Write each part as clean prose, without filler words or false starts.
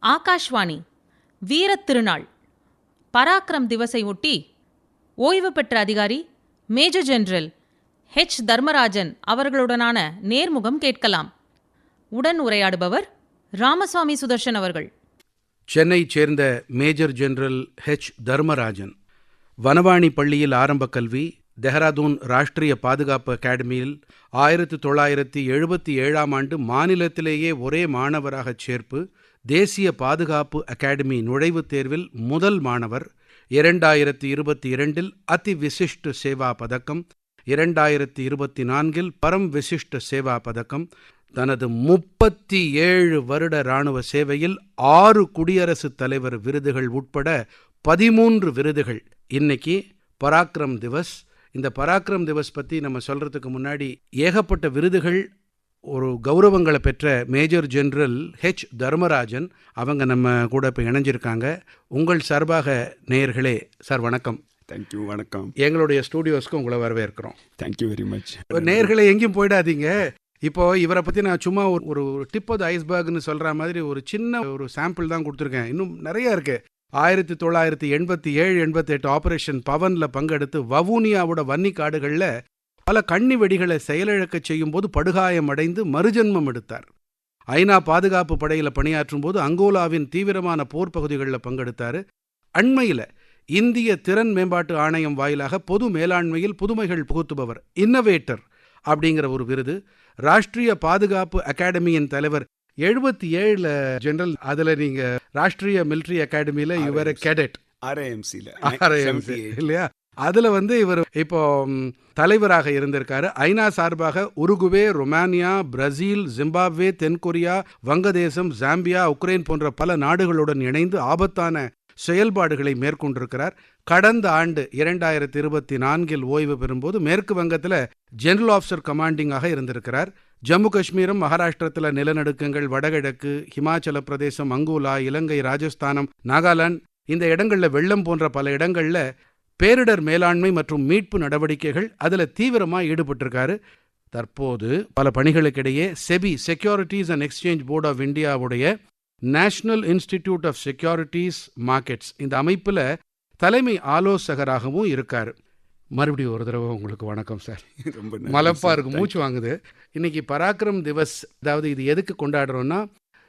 ஆகாஷ்வாணி வீரத் திருநாள் பராக்கிரம் திவஸை ஒட்டி ஓய்வு பெற்ற அதிகாரி மேஜர் ஜெனரல் ஹெச் தர்மராஜன் அவர்களுடனான நேர்முகம் கேட்கலாம். உடன் உரையாடுபவர் ராமசுவாமி சுதர்ஷன் அவர்கள். சென்னை சேர்ந்த major general H Dharmarajan Vanavani பள்ளியில் ஆரம்ப கல்வி, தெஹ்ராதூன் ராஷ்டிரிய பாதுகாப்பு அகாடமியில் 1977ஆம் ஆண்டு மாநிலத்திலேயே ஒரே மாணவராகச் சேர்ப்பு, தேசிய பாதுகாப்பு அகாடமி நுழைவுத் தேர்வில் முதல் மாணவர், 2022இல் அதி விசிஷ்ட சேவா பதக்கம், 2024இல் பரம் விசிஷ்ட சேவா பதக்கம். தனது 37 வருட இராணுவ சேவையில் 6 குடியரசுத் தலைவர் விருதுகள் உட்பட 13 விருதுகள். இன்னைக்கு பராக்கிரம் திவஸ். இந்த பராக்கிரம் திவஸ் பற்றி நம்ம சொல்கிறதுக்கு முன்னாடி ஏகப்பட்ட விருதுகள், ஒரு கௌரவங்களை பெற்ற மேஜர் ஜெனரல் ஹெச் தர்மராஜன் அவங்க நம்ம கூட இப்போ இணைஞ்சிருக்காங்க. உங்கள் சார்பாக நேயர்களே சார் வணக்கம். தேங்க்யூ. வணக்கம். எங்களுடைய ஸ்டூடியோஸ்க்கு உங்களை வரவேற்கிறோம். Thank you very much. நேயர்களே எங்கேயும் போயிடாதீங்க. இப்போ இவரை பற்றி நான் சும்மா ஒரு டிப் ஆஃப் த ஐஸ்பர்க்னு சொல்கிற மாதிரி ஒரு சின்ன ஒரு சாம்பிள் தான் கொடுத்துருக்கேன். இன்னும் நிறைய இருக்குது. 1987-88 ஆபரேஷன் பவனில் பங்கெடுத்து வவுனியாவோட வன்னி காடுகளில் பல கண்ணி வெடிகளை செயலிழக்க செய்யும் போது படுகாயம் அடைந்து மறுஜன்மம் எடுத்தார். ஐநா பாதுகாப்பு படையில் பணியாற்றும் போது அங்கோலாவின் தீவிரமான போர் பகுதிகளில் பங்கெடுத்தார். அண்மையில் இந்திய திறன் மேம்பாட்டு ஆணையம் வாயிலாக பொது மேலாண்மையில் புதுமைகள் புகுத்துபவர், இன்னோவேட்டர் அப்படிங்கிற ஒரு விருது. ராஷ்டிரிய பாதுகாப்பு அகாடமியின் தலைவர். 77 ஜெனரல். அதில் நீங்கள் ராஷ்டிரிய மிலிட்ரி அகாடமியில் இவர் கேடட் RIMC இல்லையா? அதில் இவர் இப்போ தலைவராக இருந்திருக்காரு. ஐநா சார்பாக உருகுவே, ரொமானியா, பிரேசில், ஜிம்பாப்வே, தென்கொரியா, வங்கதேசம், ஜாம்பியா, உக்ரைன் போன்ற பல நாடுகளுடன் இணைந்து ஆபத்தான செயல்பாடுகளை மேற்கொண்டிருக்கிறார். கடந்த ஆண்டு 2024இல் ஓய்வு பெறும்போது மேற்கு வங்கத்தில் ஜெனரல் ஆஃபீஸர் கமாண்டிங்காக இருந்திருக்கிறார். ஜம்மு காஷ்மீரம், மகாராஷ்டிரத்தில் நிலநடுக்கங்கள், வடகிழக்கு, ஹிமாச்சல பிரதேசம், அங்கோலா, இலங்கை, ராஜஸ்தானம், நாகாலாந்து இந்த இடங்களில் வெள்ளம் போன்ற பல இடங்களில் பேரிடர் மேலாண்மை மற்றும் மீட்பு நடவடிக்கைகள் அதில் தீவிரமாக ஈடுபட்டிருக்காரு. தற்போது பல பணிகளுக்கிடையே SEBI, securities and exchange board of இந்தியாவுடைய national institute of securities markets இந்த அமைப்பில் தலைமை ஆலோசகராகவும் இருக்கார். மறுபடியும் ஒரு தடவை உங்களுக்கு வணக்கம் சார். ரொம்ப மலப்பா இருக்கு, மூச்சு வாங்குது. இன்னைக்கு பராக்கிரம் திவஸ், அதாவது இது எதுக்கு கொண்டாடுறோன்னா,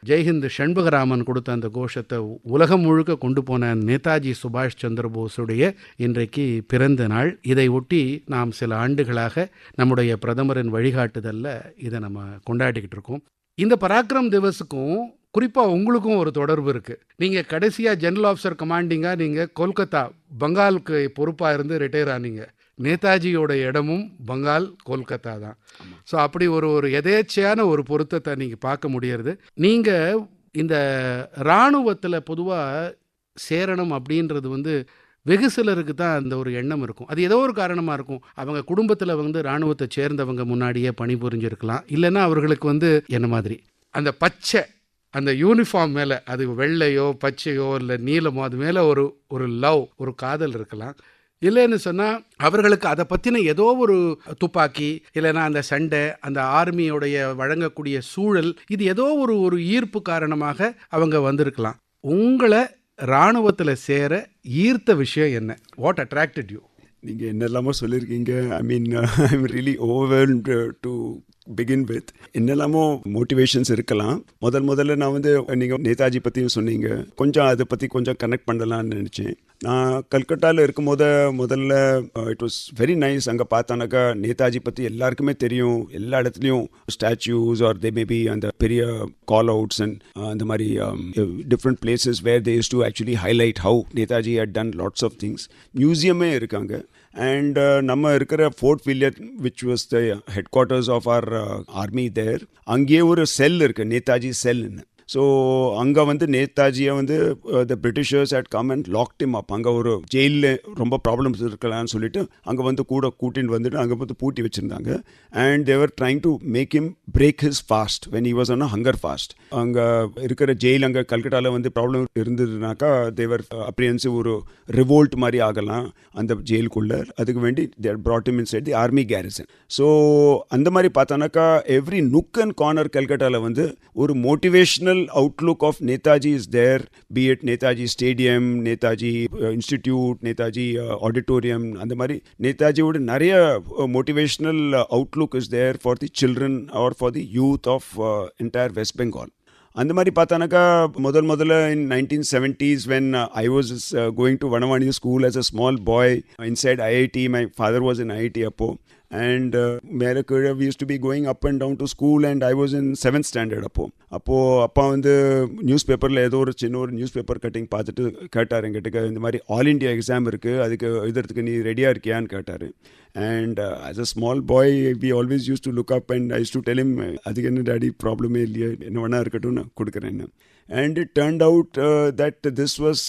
ஜெய்ஹிந்த் ஷண்பகராமன் கொடுத்த அந்த கோஷத்தை உலகம் முழுக்க கொண்டு போன நேதாஜி சுபாஷ் சந்திர போஸுடைய இன்றைக்கு பிறந்த நாள். இதை ஒட்டி நாம் சில ஆண்டுகளாக நம்முடைய பிரதமரின் வழிகாட்டுதலில் இதை நம்ம கொண்டாடிக்கிட்டு இருக்கோம். இந்த பராக்கிரம் திவஸுக்கும் குறிப்பாக உங்களுக்கும் ஒரு தொடர்பு இருக்குது. நீங்கள் கடைசியாக ஜெனரல் ஆஃபீஸர் கமாண்டிங்காக நீங்கள் கொல்கத்தா, பங்காலுக்கு பொறுப்பாக இருந்து ரிட்டையர் ஆனீங்க. நேதாஜியோட இடமும் பங்கால், கொல்கத்தா தான். ஸோ அப்படி ஒரு எதேச்சையான ஒரு பொருத்தத்தை நீங்கள் பார்க்க முடியறது. நீங்கள் இந்த இராணுவத்தில் பொதுவாக சேரணும் அப்படின்றது வெகு சிலருக்கு தான் அந்த ஒரு எண்ணம் இருக்கும். அது ஏதோ ஒரு காரணமாக இருக்கும். அவங்க குடும்பத்தில் இராணுவத்தை சேர்ந்தவங்க முன்னாடியே பணிபுரிஞ்சிருக்கலாம். இல்லைன்னா அவர்களுக்கு என்ன மாதிரி அந்த பச்சை, அந்த யூனிஃபார்ம் மேலே, அது வெள்ளையோ பச்சையோ இல்லை நீலமோ, அது மேலே ஒரு லவ், ஒரு காதல் இருக்கலாம். இல்லைன்னு சொன்னால் அவர்களுக்கு அதை பற்றின ஏதோ ஒரு துப்பாக்கி, இல்லைன்னா அந்த சண்டை, அந்த ஆர்மியோடைய வழங்கக்கூடிய சூழல், இது ஏதோ ஒரு ஈர்ப்பு காரணமாக அவங்க வந்திருக்கலாம். உங்களை இராணுவத்தில் சேர ஈர்த்த விஷயம் என்ன? What attracted you? நீங்கள் என்னெல்லாமோ சொல்லியிருக்கீங்க. I mean I am really overwhelmed to begin with. என்னெல்லாமோ மோட்டிவேஷன்ஸ் இருக்கலாம். முதல்ல நான் நீங்கள் நேதாஜி பற்றியும் சொன்னீங்க, கொஞ்சம் அதை பற்றி கொஞ்சம் கனெக்ட் பண்ணலான்னு நினச்சேன். நான் கல்கட்டாவில் இருக்கும்போது முதல்ல இட் வாஸ் வெரி நைஸ். அங்கே பார்த்தானாக்கா நேதாஜி பற்றி எல்லாருக்குமே தெரியும். எல்லா இடத்துலையும் ஸ்டாச்சூஸ் ஆர் தே மேபி அந்த பெரிய கால் அவுட்ஸ் அண்ட் அந்த மாதிரி different places where they used to actually highlight how Netaji had done lots of things. மியூசியமே இருக்காங்க. அண்ட் நம்ம இருக்கிற fort William which was the headquarters of our army there, அங்கேயே ஒரு செல் இருக்குது, நேதாஜி செல்னு. ஸோ அங்கே நேதாஜியை the Britishers had come and locked him up. அங்கே ஒரு ஜெயிலில் ரொம்ப ப்ராப்ளம்ஸ் இருக்கலாம்னு சொல்லிட்டு அங்கே கூட கூட்டின்னு அங்கே பூட்டி வச்சுருந்தாங்க. And they were trying to make him break his fast when he was on hunger fast. அங்கே இருக்கிற ஜெயில், அங்கே கல்கட்டாவில் ப்ராப்ளம் இருந்ததுனாக்கா தேவர் அப்ரியன்சிவ், ஒரு ரிவோல்ட் மாதிரி ஆகலாம் அந்த ஜெயிலுக்குள்ளே. அதுக்கு வேண்டி தேர் brought him inside the army Garrison. So அந்த மாதிரி பார்த்தானாக்கா எவ்ரி நுக் அண்ட் கார்னர் கல்கட்டாவில் ஒரு motivational motivational outlook of Netaji is there, be it Netaji Stadium, Netaji Institute, Netaji Auditorium, and the mari Netaji would nariya motivational outlook is there for the children or for the youth of entire West Bengal. அந்த மாதிரி பார்த்தானாக்கா முதல்ல in 1970s when I was going to Vanavani school as a small boy inside IIT, my father was in IIT அப்போ and மேலே கீழே we used to be going up and down to school and I was in 7th standard அப்போ அப்பா வந்து news பேப்பரில் ஏதோ ஒரு சின்ன ஒரு நியூஸ் பேப்பர் கட்டிங் பார்த்துட்டு கேட்டார் எங்கிட்ட இந்த மாதிரி ஆல் இண்டியா எக்ஸாம் இருக்குது அதுக்கு எழுதுறதுக்கு நீ ரெடியாக இருக்கியான்னு கேட்டார். And as a small boy, we always used to look up and I used to tell him, அதுக்கு என்ன டாடி ப்ராப்ளமே இல்லையா என்ன வேணா இருக்கட்டும் நான் கொடுக்குறேன். And it turned out that this was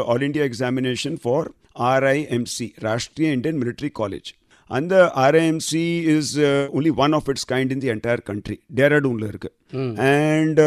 all India examination for RIMC, Rashtriya Indian Military College. And the RIMC is only one of its kind in the entire country. Dehradunla irukku. And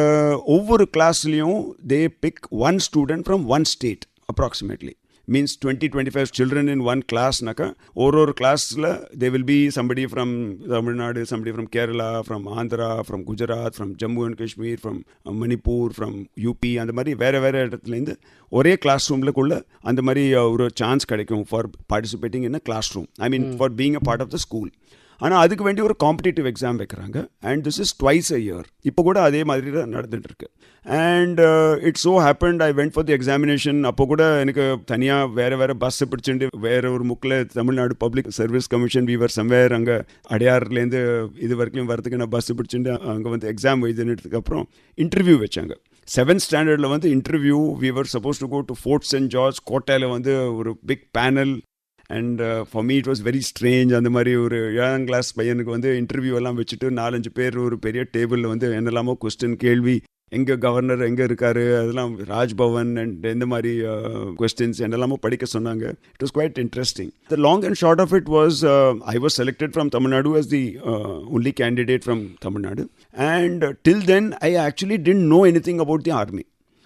over classலயும் they pick one student from one state approximately. Means 20-25 children in one class naka or class la there will be somebody from Tamil Nadu, somebody from Kerala, from Andhra, from Gujarat, from Jammu and Kashmir, from Manipur, from UP and mari வேற இடத்துல இருந்து ஒரே class ரூம்ல குள்ள அந்த மாதிரி ஒரு chance கிடைக்கும் for participating in a classroom. I mean for being a part of the school. ஆனால் அதுக்கு வேண்டி ஒரு காம்படிட்டிவ் எக்ஸாம் வைக்கிறாங்க and this is twice a year. இப்போ கூட அதே மாதிரி தான் நடந்துட்டு இருக்கு. And it's so happened I went for the examination. அப்போ கூட எனக்கு தனியாக வேறு பஸ்ஸை பிடிச்சிட்டு வேறு ஒரு முக்கில் Tamil Nadu public service commission wherever somewhere அங்கே அடையாறுலேருந்து இது வரைக்கும் வரதுக்கு நான் பஸ்ஸு பிடிச்சிட்டு அங்கே வந்து எக்ஸாம் எழுதினதுக்கு அப்புறம் இன்டர்வியூ வச்சாங்க. 7th ஸ்டாண்டர்டில் வந்து interview we were supposed to go to Fort Saint George கோட்டையில் வந்து ஒரு big panel. And for me it was very strange. அந்த மாதிரி ஒரு 7ஆம் கிளாஸ் பையனுக்கு வந்து இன்டர்வியூ எல்லாம் வச்சுட்டு 4-5 பேர் ஒரு பெரிய டேபிளில் வந்து என்னெல்லாமோ கொஸ்டின் கேள்வி, எங்கே கவர்னர் எங்கே இருக்காரு, அதெல்லாம் ராஜ்பவன் அண்ட் இந்த மாதிரி கொஸ்டின்ஸ் என்னெல்லாமோ படிக்க சொன்னாங்க. It was quite interesting. The long and short of it was I was selected from Tamil Nadu as the only candidate from Tamil Nadu. And till then I actually didn't know anything about the army.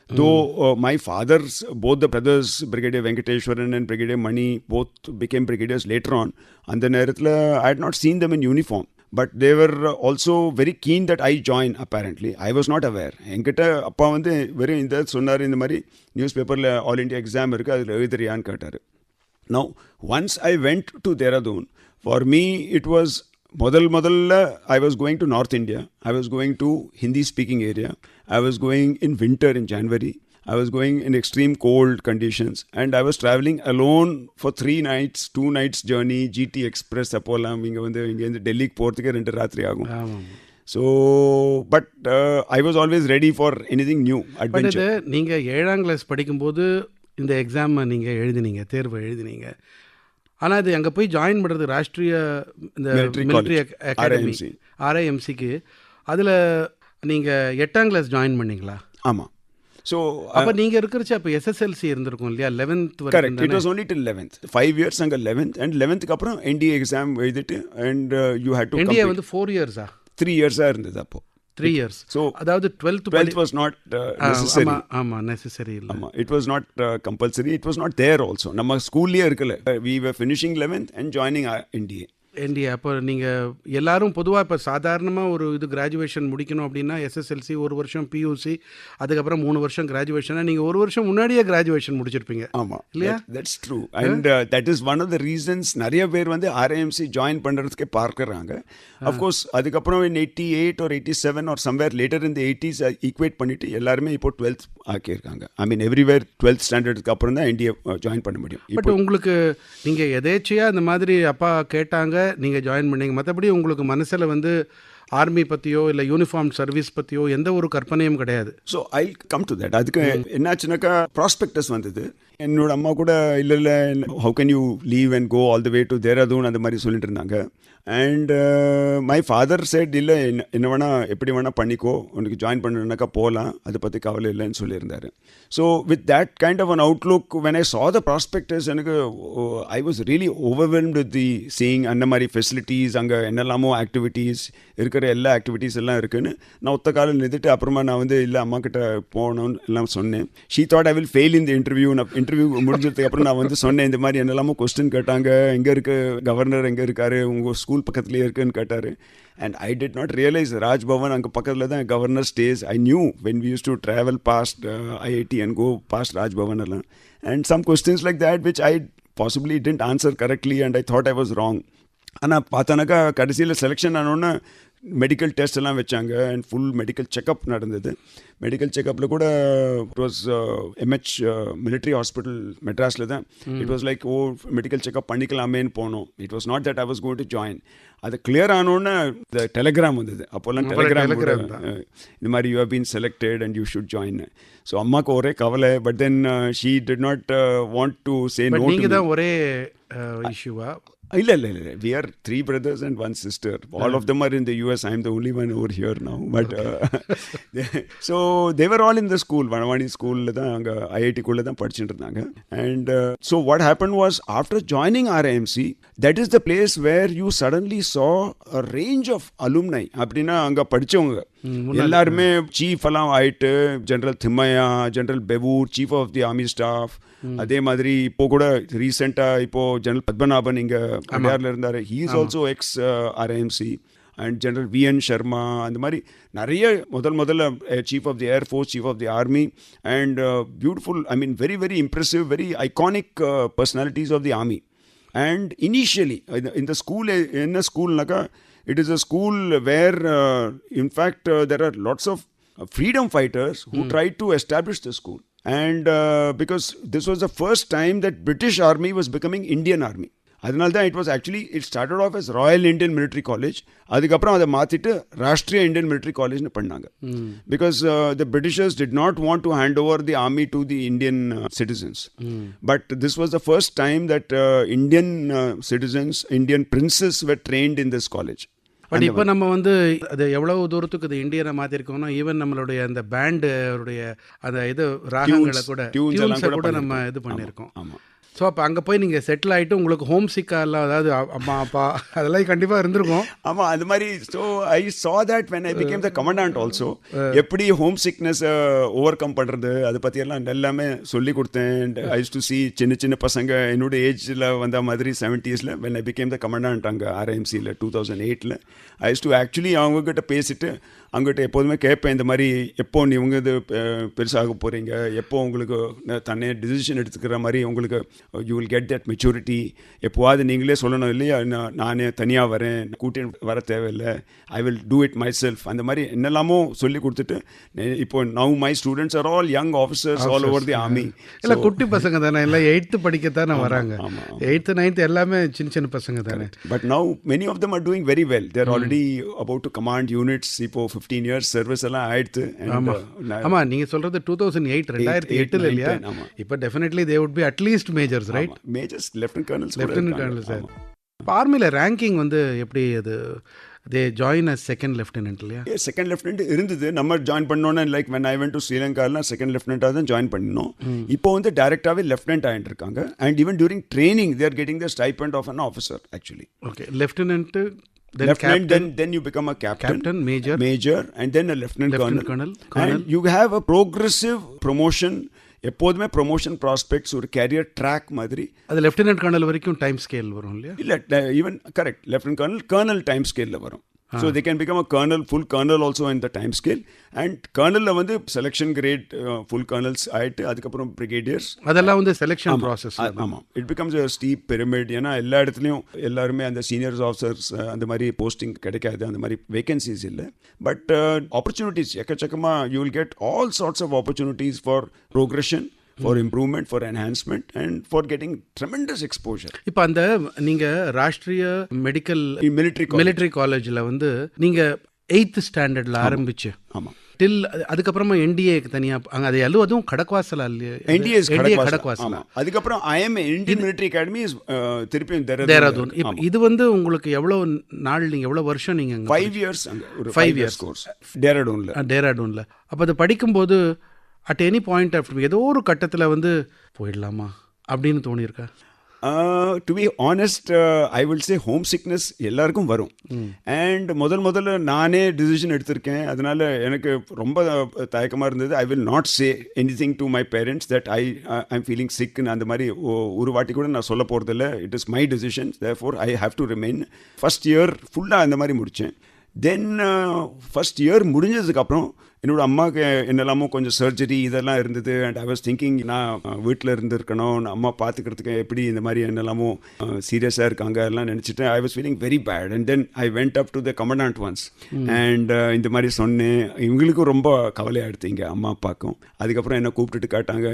Though my fathers, both the brothers, Brigadier Venkateshwaran and Brigadier Mani, both became brigadiers later on. And then I had not seen them in uniform. But they were also very keen that I join apparently. I was not aware. என்கிட்ட அப்பா வந்து வெறும் இந்த சொன்னார், இந்த மாதிரி news பேப்பரில் all India exam இருக்குது அதில் எழுதுறியான்னு கேட்டார். Now, once I went to Dehradun, for me it was முதல்ல I was going to North India. I was going to Hindi speaking area. I was going in winter in January. I was going in extreme cold conditions and I was traveling alone for 3 nights, 2 nights journey, GT Express அப்போலாம் இங்கே டெல்லிக்கு போகிறதுக்கு 2 ராத்திரி ஆகும். So but I was always ready for anything new adventure. நீங்கள் 7ஆம் class படிக்கும்போது இந்த எக்ஸாம் நீங்கள் எழுதினீங்க, தேர்வு எழுதினீங்க. ஆனால் அது அங்கே போய் ஜாயின் பண்ணுறது ராஷ்ட்ரிய இந்த மிலிட்ரி அகாடமி RIMCக்கு, அதில் நீங்கள் 8ஆம் கிளாஸ் ஜாயின் பண்ணீங்களா? ஆமாம். ஸோ அப்போ நீங்கள் இருக்கிறச்சு அப்போ SSLC இருந்திருக்கும் இல்லையா? 11th correct. It was only till 11th. 5 years அங்கே 11th அண்ட் 11th அப்புறம் NDA எக்ஸாம் எழுதிட்டு and you had to NDA வந்து 4 yearsா? 3 yearsா இருந்தது அப்போ. 3 years. So அதாவது 12th was not necessary. ஆமா necessary இல்ல. ஆமா, it was not compulsory. It was not there also. நம்ம ஸ்கூல்லயே இருக்கல. We were finishing 11th and joining NDA. அப்போ நீங்கள் எல்லாரும் பொதுவாக இப்போ சாதாரணமாக ஒரு இது கிராஜுவேஷன் முடிக்கணும் அப்படின்னா SSLC 1 வருஷம், PUC அதுக்கப்புறம் 3 வருஷம் கிராஜுவேஷனாக நீங்கள் 1 வருஷம் முன்னாடியே கிராஜுவேஷன் முடிச்சிருப்பீங்க. ஆமாம் இல்லையா? That's true. And that is one of the reasons நிறைய பேர் வந்து RIMC ஜாயின் பண்ணுறதுக்கே பார்க்குறாங்க. அஃப்கோர்ஸ் அதுக்கப்புறம் in 88 or 87 or somewhere later in the 80s equate பண்ணிவிட்டு எல்லாருமே இப்போ 12th ஆக்கியிருக்காங்க. ஐ மீன் எவ்ரிவேர் 12th ஸ்டாண்டர்டுக்கு அப்புறம் தான் NDA ஜாயின் பண்ண முடியும். பட் உங்களுக்கு நீங்கள் எதேச்சியாக இந்த மாதிரி அப்பா கேட்டாங்க, நீங்கள் ஜாயின் பண்ணீங்க. மற்றபடி உங்களுக்கு மனசில் வந்து ஆர்மி பற்றியோ இல்லை யூனிஃபார்ம் சர்வீஸ் பற்றியோ எந்த ஒரு கற்பனையும் கிடையாது. So I come to that. அதுக்கு என்னாச்சுனாக்கா ப்ராஸ்பெக்டஸ் வந்தது. என்னோட அம்மா கூட இல்லை how can you leave and go all the way to Dehradun அந்த மாதிரி சொல்லிட்டு இருந்தாங்க. அண்ட் மை ஃபாதர் செட் இல்லை என்ன வேணால் எப்படி வேணால் பண்ணிக்கோ, உனக்கு ஜாயின் பண்ணுறதுனாக்கா போகலாம், அதை பற்றி கவலை இல்லைன்னு சொல்லியிருந்தார். So with that kind of an outlook when I saw the prospectus எனக்கு I was really overwhelmed with the seeing அந்த மாதிரி ஃபெசிலிட்டிஸ், அங்கே என்னெல்லாமோ ஆக்டிவிட்டீஸ் இருக்கிற எல்லா ஆக்டிவிட்டீஸ் எல்லாம் இருக்குன்னு நான் ஒத்த காலம் நிறுத்திட்டு அப்புறமா நான் வந்து இல்லை அம்மா கிட்ட போகணும்னு எல்லாம் சொன்னேன். She thought I will fail in the interview. நான் இன்டர்வியூ முடிஞ்சதுக்கு அப்புறம் நான் வந்து சொன்னேன், இந்த மாதிரி என்னெல்லாமோ கொஸ்டின் கேட்டாங்க, எங்கே இருக்கு கவர்னர், எங்கே இருக்காரு, உங்கள் ஸ்கூல் ஸ்கூல் பக்கத்துலேயே இருக்குன்னு கேட்டார். And I did not realise Raj Bhavan அங்கே பக்கத்தில் தான் கவர்னர் ஸ்டேஸ். I knew when we use to travel past IIT and go past Raj Bhavan எல்லாம். And some questions like that which I possibly didn't answer correctly and I thought I was wrong. ஆனால் பார்த்தானாக்கா கடைசியில் selection ஆனோன்னே medical test எல்லாம் வச்சாங்க and full medical checkup நடந்தது. மெடிக்கல் செக்கப்பில் கூட it was MH military hospital மெட்ராஸில் தான். It was like medical checkup பண்ணிக்கலாமேன்னு போனோம். It was not that I was going to join. அது கிளியர் ஆனோன்னு இந்த டெலிகிராம் வந்தது. அப்போல்லாம் டெலிகிராம் இந்த மாதிரி you have been selected and you should join. So அம்மாவுக்கு ஒரே கவலை. But then she did not want to say no. நீங்கள் தான் ஒரே இஷ்யூவா? இல்லை we are 3 brothers and 1 sister. All of them are in the US. I am the only one over here now. But so they were all in the school. Vanavani school தான் அங்கே IIT-குள்ளே தான் படிச்சுட்டு இருந்தாங்க. And so what happened was after joining RIMC, that is the place where you suddenly saw a range of alumni. அப்படின்னா அங்கே படித்தவங்க எல்லாருமே chief எல்லாம் ஆயிட்டு, general Thimayya, general Bewoor, chief of the army staff. அதே மாதிரி இப்போ கூட ரீசெண்டாக இப்போ ஜெனரல் பத்மநாபன் இங்கே அடையாரில் இருந்தார். He is also ex RIMC. And general VN Sharma, அந்த மாதிரி நிறைய முதல்ல chief of the air force, chief of the army and beautiful, I mean very very impressive, very iconic personalities of the army. And initially இந்த school என்ன ஸ்கூல்னாக்கா, it is a school where in fact there are lots of freedom fighters who tried to establish the school. And because this was the first time that British Army was becoming Indian Army. அதனால தான் it started off as Royal Indian Military College. அதுக்கப்புறம் அதை மாற்றிட்டு Rashtriya Indian military காலேஜ்னு பண்ணாங்க. Because the Britishers did not want to hand over the army to the Indian citizens. But this was the first time that Indian citizens, Indian princes were trained in this college. But இப்போ நம்ம வந்து அது எவ்வளவு தூரத்துக்கு இது இந்தியனை மாற்றிருக்கோம்னா, even நம்மளுடைய அந்த பேண்டுடைய அந்த இது ராகங்களை கூட டியூன்ஸை கூட நம்ம இது பண்ணியிருக்கோம். ஆமாம். ஸோ அப்போ அங்கே போய் நீங்கள் செட்டில் ஆகிட்டு உங்களுக்கு ஹோம் சிக்காலாம், அதாவது அம்மா அப்பா அதெல்லாம் கண்டிப்பாக இருந்திருக்கும். ஆமாம், அது மாதிரி. So I saw that when I became the commandant also, எப்படி ஹோம் சிக்னஸை ஓவர் கம் பண்ணுறது அது பற்றியெல்லாம் எல்லாமே சொல்லி கொடுத்தேன். ஐ யூஸ் டு சி சின்ன சின்ன பசங்க என்னோட ஏஜில் வந்த மாதிரி 70s when I became the commandant அங்கே RIMC 2008. I use to actually அவங்கக்கிட்ட பேசிட்டு அவங்ககிட்ட எப்போதுமே கேட்பேன், இந்த மாதிரி எப்போ நீங்கள் இது பெருசாக போகிறீங்க, எப்போ உங்களுக்கு தன்னே டிசிஷன் எடுத்துக்கிற மாதிரி உங்களுக்கு you will get that maturity, எப்போவாது நீங்களே சொல்லணும் இல்லையா, நானே தனியாக வரேன், கூட்டி வர தேவையில்லை, I will do it myself, அந்த மாதிரி என்னெல்லாமோ சொல்லி கொடுத்துட்டு இப்போ now my students are all young officers all over the army. இல்லை குட்டி பசங்க தானே, எல்லாம் 8th படிக்கத்தானே வராங்க. 8th 9th எல்லாமே சின்ன சின்ன பசங்க தானே. But now many of them are doing very well. They're already about to command units. இப்போ 15 years சர்வீஸ் எல்லாம் ஆயிடுத்து. ஆமாம், நீங்கள் சொல்கிறது 2008 இல்லையா? இப்போ definitely they would be at least majors, right? Majors, lieutenant colonels. Lieutenant colonel sir. இப்போ ஆர்மியில் ரேங்கிங் வந்து எப்படி அது? They join as second lieutenant இல்லையா? செகண்ட் லெஃப்டினன்ட் இருந்தது. நம்ம ஜாயின் பண்ணோன்னா like when I went to ஸ்ரீலங்காலாம் செகண்ட் லெஃப்டினன்ட்டாக தான் ஜாயின் பண்ணினோம். இப்போ வந்து டைரெக்டாகவே லெஃப்டினன்ட் ஆகிட்டு இருக்காங்க. And even during training they are getting the stipend of an officer actually. Okay, lieutenant, then you become a captain, major, and then a lieutenant colonel. And you have a progressive promotion. எப்போதுமே promotion prospects, ஒரு career track மாதிரி. அது lieutenant colonel வரைக்கும் time scale வரும் இல்லையா? இல்லை, even correct, lieutenant colonel time ஸ்கேலில் வரும். So they can become a colonel, full colonel also in the time scale. And colonel வந்து selection grade, full colonels ஆயிட்டு அதுக்கப்புறம் brigadiers. அதெல்லாம் வந்து selection process. ஆமாம், it becomes a steep pyramid. ஏன்னா எல்லா இடத்துலையும் எல்லாருமே அந்த சீனியர்ஸ் ஆஃபீஸர்ஸ் அந்த மாதிரி போஸ்டிங் கிடைக்காது, அந்த மாதிரி வேகன்சிஸ் இல்லை. பட் ஆப்பர்ச்சுனிட்டிஸ் எக்கச்சக்கமாக, you will get all sorts of opportunities for progression, for improvement, for enhancement and for getting tremendous exposure. இப்போ அந்த நீங்கள் ராஷ்ட்ரிய மெடிக்கல் மிலிட்ரி காலேஜில் வந்து நீங்கள் 8th ஸ்டாண்டர்டில் ஆரம்பிச்சு ஆமாம் டில் அதுக்கப்புறமா NDAக்கு தனியாக அங்கே அது அதுவும் கடக்வாசலா இல்லையா? NDA கடக்வாசலா. அதுக்கப்புறம் IM இந்தியன் மிலிட்ரி அகாடமி திருப்பியும் தேராதூன். இப்போ இது வந்து உங்களுக்கு எவ்வளோ நாள், நீங்கள் எவ்வளோ வருஷம் நீங்கள்? 5 years. ஒரு 5 years கோர்ஸ் டேராடூனில். அப்போ அது படிக்கும்போது அட் எனி பாயிண்ட் ஆஃப் ஏதோ ஒரு கட்டத்தில் வந்து போயிடலாமா அப்படின்னு தோணியிருக்கா? To be honest I will say home sickness எல்லாருக்கும் வரும். அண்ட் முதல்ல நானே டிசிஷன் எடுத்திருக்கேன். அதனால எனக்கு ரொம்ப தயக்கமாக இருந்தது. I will not say anything to my parents that I'm feeling சிக்னு அந்த மாதிரி ஒரு வாட்டி கூட நான் சொல்ல போகிறதில்ல. It is my decision, therefore I have to remain. First year ஃபுல்லாக அந்த மாதிரி முடித்தேன். தென் ஃபஸ்ட் இயர் முடிஞ்சதுக்கப்புறம் என்னோடய அம்மாவுக்கு என்னெல்லாமோ கொஞ்சம் சர்ஜரி இதெல்லாம் இருந்தது. அண்ட் ஐ வாஸ் திங்கிங் நான் வீட்டில் இருந்திருக்கணும், அம்மா பார்த்துக்கிறதுக்கு எப்படி இந்த மாதிரி என்னெல்லாமோ சீரியஸாக இருக்காங்க எல்லாம் நினச்சிட்டு I was feeling very bad. And then I went up to the commandant once and இந்த மாதிரி சொன்னேன். இவங்களுக்கும் ரொம்ப கவலையாகிடுது இங்கே அம்மா அப்பாவுக்கும். அதுக்கப்புறம் என்னை கூப்பிட்டுட்டு காட்டாங்க,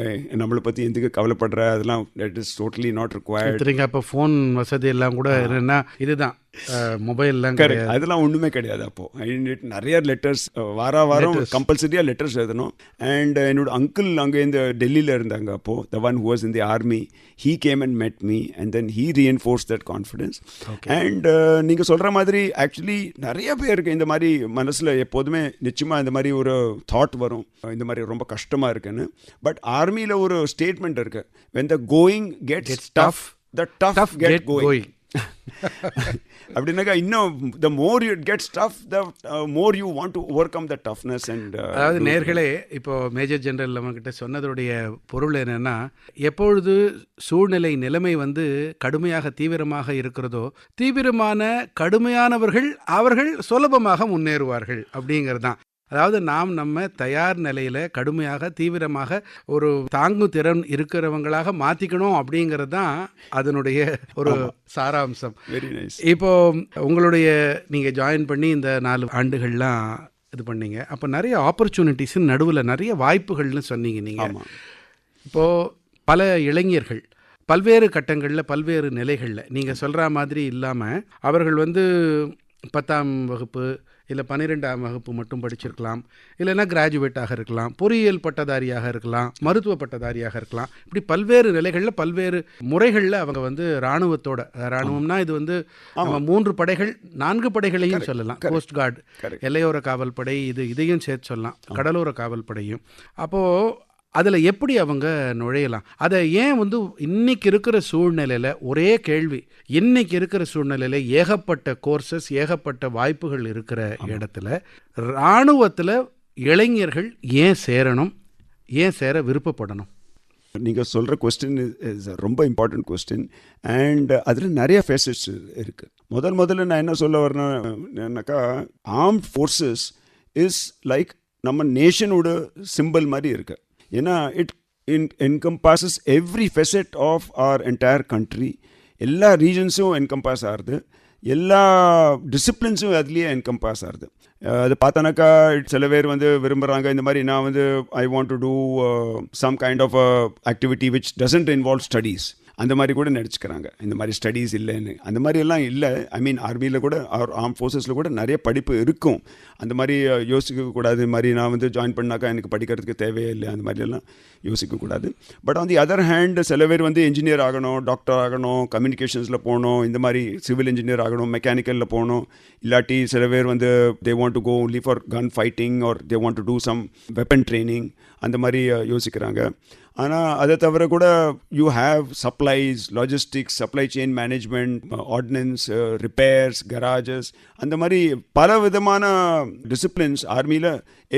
நம்மளை பற்றி எதுக்கு கவலைப்படுற, அதெல்லாம் that is totally not required. அப்போ ஃபோன் வசதி எல்லாம் கூட என்னென்னா இதுதான் மொபைல்லாம் கரெக்ட், அதெல்லாம் ஒன்றுமே கிடையாது. அப்போது நிறைய லெட்டர்ஸ் வாரம் கம்பல்சரியாக லெட்டர்ஸ் எழுதணும். அண்ட் என்னோட அங்கிள் அங்கே இந்த டெல்லியில் இருந்தாங்க அப்போது, the one who was in the army. He came and மெட் me and then he reinforce that confidence. And நீங்கள் சொல்கிற மாதிரி ஆக்சுவலி நிறைய பேருக்கு இந்த மாதிரி மனசில் எப்போதுமே நிச்சயமாக இந்த மாதிரி ஒரு தாட் வரும், இந்த மாதிரி ரொம்ப கஷ்டமாக இருக்குன்னு. பட் ஆர்மியில் ஒரு ஸ்டேட்மெண்ட் இருக்குது, when the going gets tough, the tough get going. அப்படின்னாக்கா இன்னும் the more it gets tough, the more you want to overcome the toughness. And அதாவது நேர்களே, இப்போ மேஜர் ஜெனரல் நம்மகிட்ட சொன்னதோடைய பொருள் என்னன்னா, எப்பொழுது சூழ்நிலை நிலைமை வந்து கடுமையாக தீவிரமாக இருக்கிறதோ, தீவிரமான கடுமையானவர்கள் அவர்கள் சுலபமாக முன்னேறுவார்கள் அப்படிங்கிறது தான். அதாவது நாம் நம்ம தயார் நிலையில் கடுமையாக தீவிரமாக ஒரு தாங்கு திறன் இருக்கிறவங்களாக மாற்றிக்கணும் அப்படிங்கிறது தான் அதனுடைய ஒரு சாராம்சம். Very nice. இப்போ உங்களுடைய நீங்கள் ஜாயின் பண்ணி இந்த 4 ஆண்டுகள்லாம் இது பண்ணீங்க. அப்போ நிறைய ஆப்பர்ச்சுனிட்டிஸ் நடுவில் நிறைய வாய்ப்புகள்னு சொன்னீங்க நீங்கள். இப்போது பல இளைஞர்கள் பல்வேறு கட்டங்களில் பல்வேறு நிலைகளில் நீங்கள் சொல்கிற மாதிரி இல்லாமல் அவர்கள் வந்து 10ஆம் வகுப்பு இல்லை 12ஆம் வகுப்பு மட்டும் படிச்சிருக்கலாம், இல்லைன்னா கிராஜுவேட்டாக இருக்கலாம், பொறியியல் பட்டதாரியாக இருக்கலாம், மருத்துவ பட்டதாரியாக இருக்கலாம். இப்படி பல்வேறு நிலைகளில் பல்வேறு முறைகளில் அவங்க வந்து இராணுவத்தோட, இராணுவம்னா இது வந்து நம்ம 3 படைகள் 4 படைகளையும் சொல்லலாம். கோஸ்ட் கார்டு, எல்லையோர காவல் படை, இதையும் சேர்த்து சொல்லலாம், கடலோர காவல் படையும். அப்போது அதில் எப்படி அவங்க நுழையலாம்? அதை ஏன் வந்து இன்னைக்கு இருக்கிற சூழ்நிலையில் ஒரே கேள்வி, இன்னைக்கு இருக்கிற சூழ்நிலையில் ஏகப்பட்ட கோர்சஸ் ஏகப்பட்ட வாய்ப்புகள் இருக்கிற இடத்துல இராணுவத்தில் இளைஞர்கள் ஏன் சேரணும், ஏன் சேர விருப்பப்படணும்? நீங்கள் சொல்கிற கொஸ்டின் இஸ் ரொம்ப இம்பார்ட்டன்ட் கொஸ்டின். அண்ட் அதில் நிறைய ஃபேஸஸ் இருக்குது. முதல்ல நான் என்ன சொல்ல வரேன்னாக்கா, ஆர்ம்ட் ஃபோர்ஸஸ் இஸ் லைக் நம்ம நேஷனோட சிம்பிள் மாதிரி இருக்குது. ஏன்னா it encompasses every facet of our entire country. எல்லா ரீஜன்ஸும் என்கம்பாஸ் ஆகுது, எல்லா டிசிப்ளின்ஸும் அதுலேயே என்கம்பாஸ் ஆகுது. அது பார்த்தோன்னாக்கா சில பேர் வந்து விரும்புகிறாங்க, இந்த மாதிரி நான் வந்து I want to do some kind of activity which doesn't involve studies, அந்த மாதிரி கூட நினச்சிக்கிறாங்க. இந்த மாதிரி ஸ்டடீஸ் இல்லைன்னு, அந்த மாதிரி எல்லாம் இல்லை. ஐ மீன் ஆர்மியில் கூட ஆர்ம் ஃபோர்ஸஸில் கூட நிறைய படிப்பு இருக்கும். அந்த மாதிரி யோசிக்கக்கூடாது, இந்த மாதிரி நான் வந்து ஜாயின் பண்ணாக்கா எனக்கு படிக்கிறதுக்கு தேவையே இல்லை, அந்த மாதிரியெல்லாம் யோசிக்கக்கூடாது. But on the other hand சில பேர் வந்து இன்ஜினியர் ஆகணும், டாக்டர் ஆகணும், கம்யூனிகேஷன்ஸில் போகணும், இந்த மாதிரி சிவில் இன்ஜினியர் ஆகணும், மெக்கானிக்கலில் போகணும். இல்லாட்டி சில பேர் வந்து they want to go only for gun fighting or they want to do some weapon training, அந்த மாதிரி யோசிக்கிறாங்க. ஆனால் அதை தவிர கூட you have supplies, logistics, supply chain management, ordnance, repairs, garages, அந்த மாதிரி பல விதமான டிசிப்ளின்ஸ் ஆர்மியில்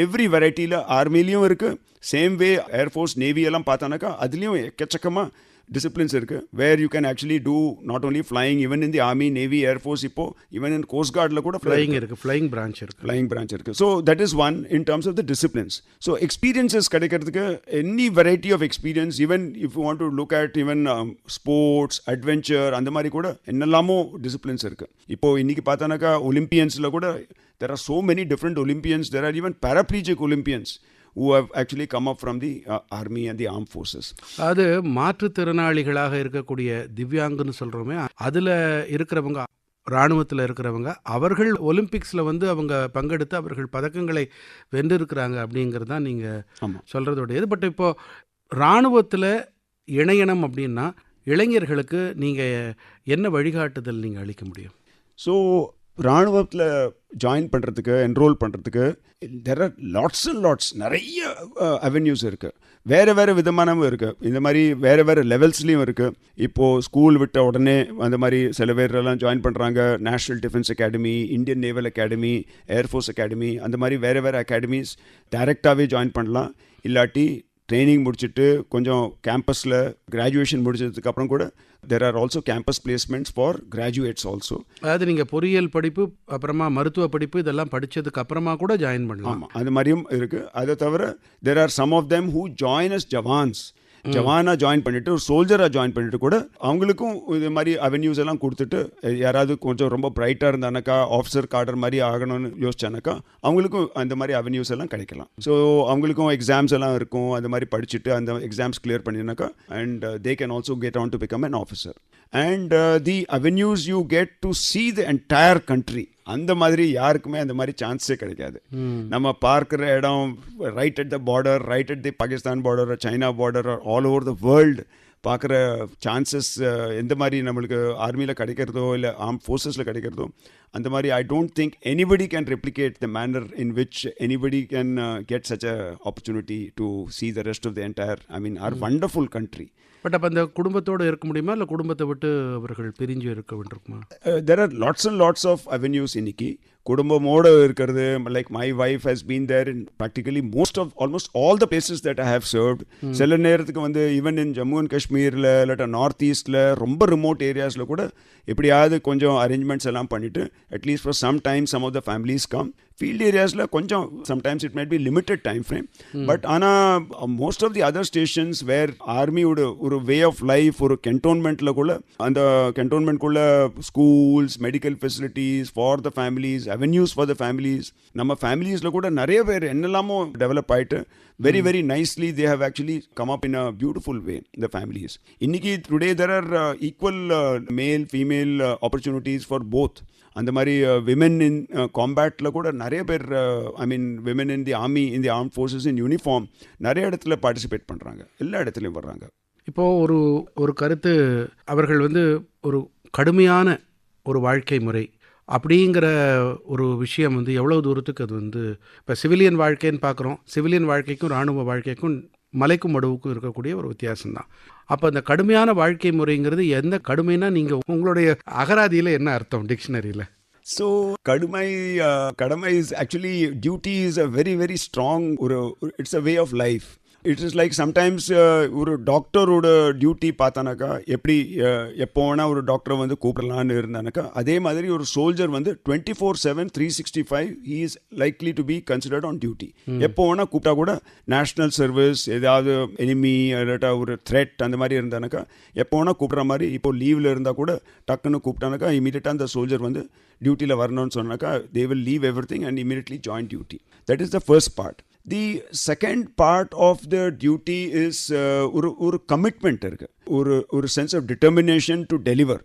எவ்ரி வெரைட்டியில் ஆர்மிலையும் இருக்குது. சேம் வே ஏர்ஃபோர்ஸ், நேவி எல்லாம் பார்த்தானாக்கா அதுலேயும் எக்கச்சக்கமாக disciplines இருக்கு, where you can actually do not only flying, even in the army, navy, air force, இப்போ even in coast guard la kuda flying இருக்கு, flying branch இருக்கு. So that is one in terms of the disciplines. So experiences கிடைக்கிறதுக்கு any variety of experience, even if you want to look at even sports, adventure, அந்த மாதிரி கூட என்னெல்லாமோ disciplines இருக்கு. இப்போ இன்னைக்கு பார்த்தானாக்கா ஒலிம்பியன்ஸ்ல கூட there are so many different Olympians, there are even paraplegic Olympians who have actually come up from the army and the armed forces. அது மாற்றுத்திறனாளிகளாக இருக்கக்கூடிய திவ்யாங்குன்னு சொல்கிறோமே, அதில் இருக்கிறவங்க, இராணுவத்தில் இருக்கிறவங்க, அவர்கள் ஒலிம்பிக்ஸில் வந்து அவங்க பங்கெடுத்து அவர்கள் பதக்கங்களை வென்றிருக்கிறாங்க அப்படிங்கிறது தான் நீங்கள் சொல்கிறதோடைய இது. பட் இப்போது இராணுவத்தில் இணையணும் அப்படின்னா இளைஞர்களுக்கு நீங்கள் என்ன வழிகாட்டுதல் நீங்கள் அளிக்க முடியும்? ஸோ இராணுவத்தில் ஜாயின் பண்ணுறதுக்கு என்ரோல் பண்ணுறதுக்கு there are lots and lots நிறைய அவென்யூஸ் இருக்குது. வேறு விதமானவும் இருக்குது. இந்த மாதிரி வேறு லெவல்ஸ்லேயும் இருக்குது. இப்போது ஸ்கூல் விட்ட உடனே அந்த மாதிரி சில பேரெல்லாம் ஜாயின் பண்ணுறாங்க. National defence academy, Indian naval academy, air force academy, அந்த மாதிரி வேறு அகாடமிஸ் டைரெக்டாகவே ஜாயின் பண்ணலாம். இல்லாட்டி ட்ரைனிங் முடிச்சுட்டு கொஞ்சம் கேம்பஸில் கிராஜுவேஷன் முடிச்சதுக்கப்புறம் கூட there are also campus placements for graduates also. அதாவது நீங்கள் பொறியியல் படிப்பு அப்புறமா மருத்துவ படிப்பு இதெல்லாம் படித்ததுக்கு அப்புறமா கூட ஜாயின் பண்ணலாம். ஆமாம், அது மாதிரியும் இருக்குது. அதை தவிர there are some of them who join as jawans. ஜவானாக ஜாயின் பண்ணிவிட்டு ஒரு சோல்ஜராக ஜாயின் பண்ணிவிட்டு கூட அவங்களுக்கும் இது மாதிரி அவென்யூஸ் எல்லாம் கொடுத்துட்டு யாராவது கொஞ்சம் ரொம்ப பிரைட்டாக இருந்தானாக்கா ஆஃபீஸர் கார்டர் மாதிரி ஆகணும்னு யோசிச்சானாக்கா அவங்களுக்கும் அந்த மாதிரி அவென்யூஸ் எல்லாம் கிடைக்கலாம். ஸோ அவங்களுக்கும் எக்ஸாம்ஸ் எல்லாம் இருக்கும். அந்த மாதிரி படிச்சுட்டு அந்த எக்ஸாம்ஸ் கிளியர் பண்ணினாக்கா and they can also get on to become an officer. And the avenues you get to see the entire country. அந்த மாதிரி யாருக்குமே அந்த மாதிரி சான்ஸே கிடைக்காது. நம்ம பார்க்குற இடம் right at the border, right at the Pakistan border, China border, all over the world பார்க்குற சான்சஸ் எந்த மாதிரி நம்மளுக்கு ஆர்மியில் கிடைக்கிறதோ இல்லை ஆர்ம் ஃபோர்ஸஸில் கிடைக்கிறதோ அந்த மாதிரி I don't think anybody can replicate the manner in which anybody can get such a opportunity to see the rest of the entire, I mean, our wonderful country. But அப்போ அந்த குடும்பத்தோடு இருக்க முடியுமா இல்லை குடும்பத்தை விட்டு அவர்கள் பிரிஞ்சு இருக்க வேண்டியிருக்குமா? There are lots and lots of avenues இன்னைக்கு. குடும்பமோடு இருக்கிறது, like my wife has been there in practically almost all the places that I have served. சில நேரத்துக்கு வந்து ஈவன் இன் ஜம்மு அண்ட் காஷ்மீரில் இல்லாட்டா நார்த் ஈஸ்டில் ரொம்ப ரிமோட் ஏரியாஸில் கூட எப்படியாவது கொஞ்சம் அரேஞ்ச்மெண்ட்ஸ் எல்லாம் பண்ணிவிட்டு at least for some time some of the families come. Field ஏரியாஸில் கொஞ்சம் sometimes it might be limited time frame. But ஆனால் most of the other stations where ஆர்மியோட ஒரு வே ஆஃப் லைஃப் ஒரு கென்டோன்மெண்ட்டில் கூட அந்த கென்டோன்மெண்ட்குள்ளே schools, medical facilities for the families, avenues for the families, நம்ம ஃபேமிலிஸில் கூட நிறைய பேர் என்னெல்லாமோ டெவலப் ஆகிட்டு very nicely they have actually come up in a beautiful way, the families. Inniki today there are equal male female opportunities for both. அந்த மாதிரி women இன் காம்பேட்டில் கூட நிறைய பேர், I mean women in the army, in the arm forces in uniform நிறைய இடத்துல participate பண்ணுறாங்க, எல்லா இடத்துலையும் வர்றாங்க. இப்போது ஒரு கருத்து, அவர்கள் வந்து ஒரு கடுமையான ஒரு வாழ்க்கை முறை அப்படிங்கிற ஒரு விஷயம் வந்து எவ்வளோ தூரத்துக்கு அது வந்து இப்போ சிவிலியன் வாழ்க்கைன்னு பார்க்குறோம். சிவிலியன் வாழ்க்கைக்கும் இராணுவ வாழ்க்கைக்கும் மலைக்கும் மடுவுக்கும் இருக்கக்கூடிய ஒரு வித்தியாசம்தான். அப்போ அந்த கடுமையான வாழ்க்கை முறைங்கிறது எந்த கடுமைனா நீங்கள் உங்களுடைய அகராதியில் என்ன அர்த்தம் டிக்ஷனரியில்? ஸோ கடமை is actually duty is a very strong it's a way of life. It is like sometimes ஒரு டாக்டரோட டியூட்டி பார்த்தானாக்கா எப்படி எப்போ வேணால் ஒரு டாக்டரை வந்து கூப்பிடலான்னு இருந்தானாக்கா, அதே மாதிரி ஒரு சோல்ஜர் வந்து 24/7 365 he is likely to be considered on duty. எப்போ வேணால் கூப்பிட்டா கூட நேஷ்னல் சர்வீஸ், ஏதாவது எனிமி இல்லாட்டா ஒரு த்ரெட் அந்த மாதிரி இருந்தானாக்கா எப்போ வேணால் கூப்பிட்ற மாதிரி. இப்போ லீவில் இருந்தால் கூட டக்குன்னு கூப்பிட்டானாக்கா இமீடியட்டாக அந்த சோல்ஜர் வந்து டியூட்டியில் வரணும்னு சொன்னாக்கா they will leave everything and immediately join duty. That is the first part. The second part of the duty is ஒரு commitment இருக்கு, ஒரு sense of determination to deliver.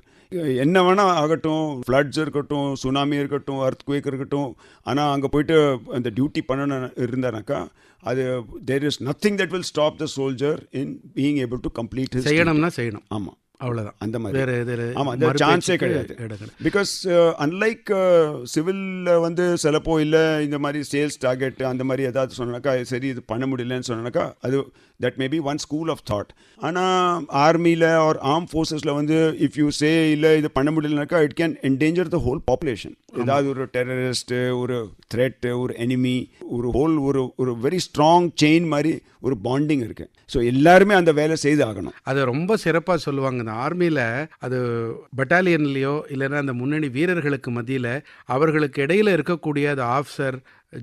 என்ன வேணால் ஆகட்டும், ஃப்ளட்ஸ் இருக்கட்டும், சுனாமி இருக்கட்டும், அர்த்குவேக் இருக்கட்டும், ஆனால் அங்கே போயிட்டு அந்த டியூட்டி பண்ணணும் இருந்தானாக்கா அது there is nothing that will stop the soldier in being able to complete his செய்யணும்னா செய்யணும். ஆமாம், அவ்வளோதான். அந்த மாதிரி ஆமாம், அந்த சான்ஸே கிடையாது. பிகாஸ் அன்லைக் சிவிலில் வந்து சிலப்போ இல்லை இந்த மாதிரி சேல்ஸ் டார்கெட் அந்த மாதிரி ஏதாவது சொன்னாக்கா சரி இது பண்ண முடியலன்னு சொன்னாக்கா அது that may be one school of thought. ஆனால் ஆர்மியில் ஆர் ஆர்ம் ஃபோர்ஸஸில் வந்து இஃப் யூ சே இல்லை இது பண்ண முடியலனாக்கா it can endanger the whole population. ஏதாவது ஒரு டெரரிஸ்ட்டு, ஒரு த்ரெட்டு, ஒரு எனிமி, ஒரு ஹோல் ஒரு வெரி ஸ்ட்ராங் செயின் மாதிரி ஒரு பாண்டிங் இருக்குது. ஸோ எல்லாருமே அந்த வேலை செய்து ஆகணும். அதை ரொம்ப சிறப்பாக சொல்லுவாங்க. இந்த ஆர்மியில் அது பட்டாலியன்லேயோ இல்லைன்னா அந்த முன்னணி வீரர்களுக்கு மத்தியில் அவர்களுக்கு இடையில் இருக்கக்கூடிய அது ஆஃபீஸர்,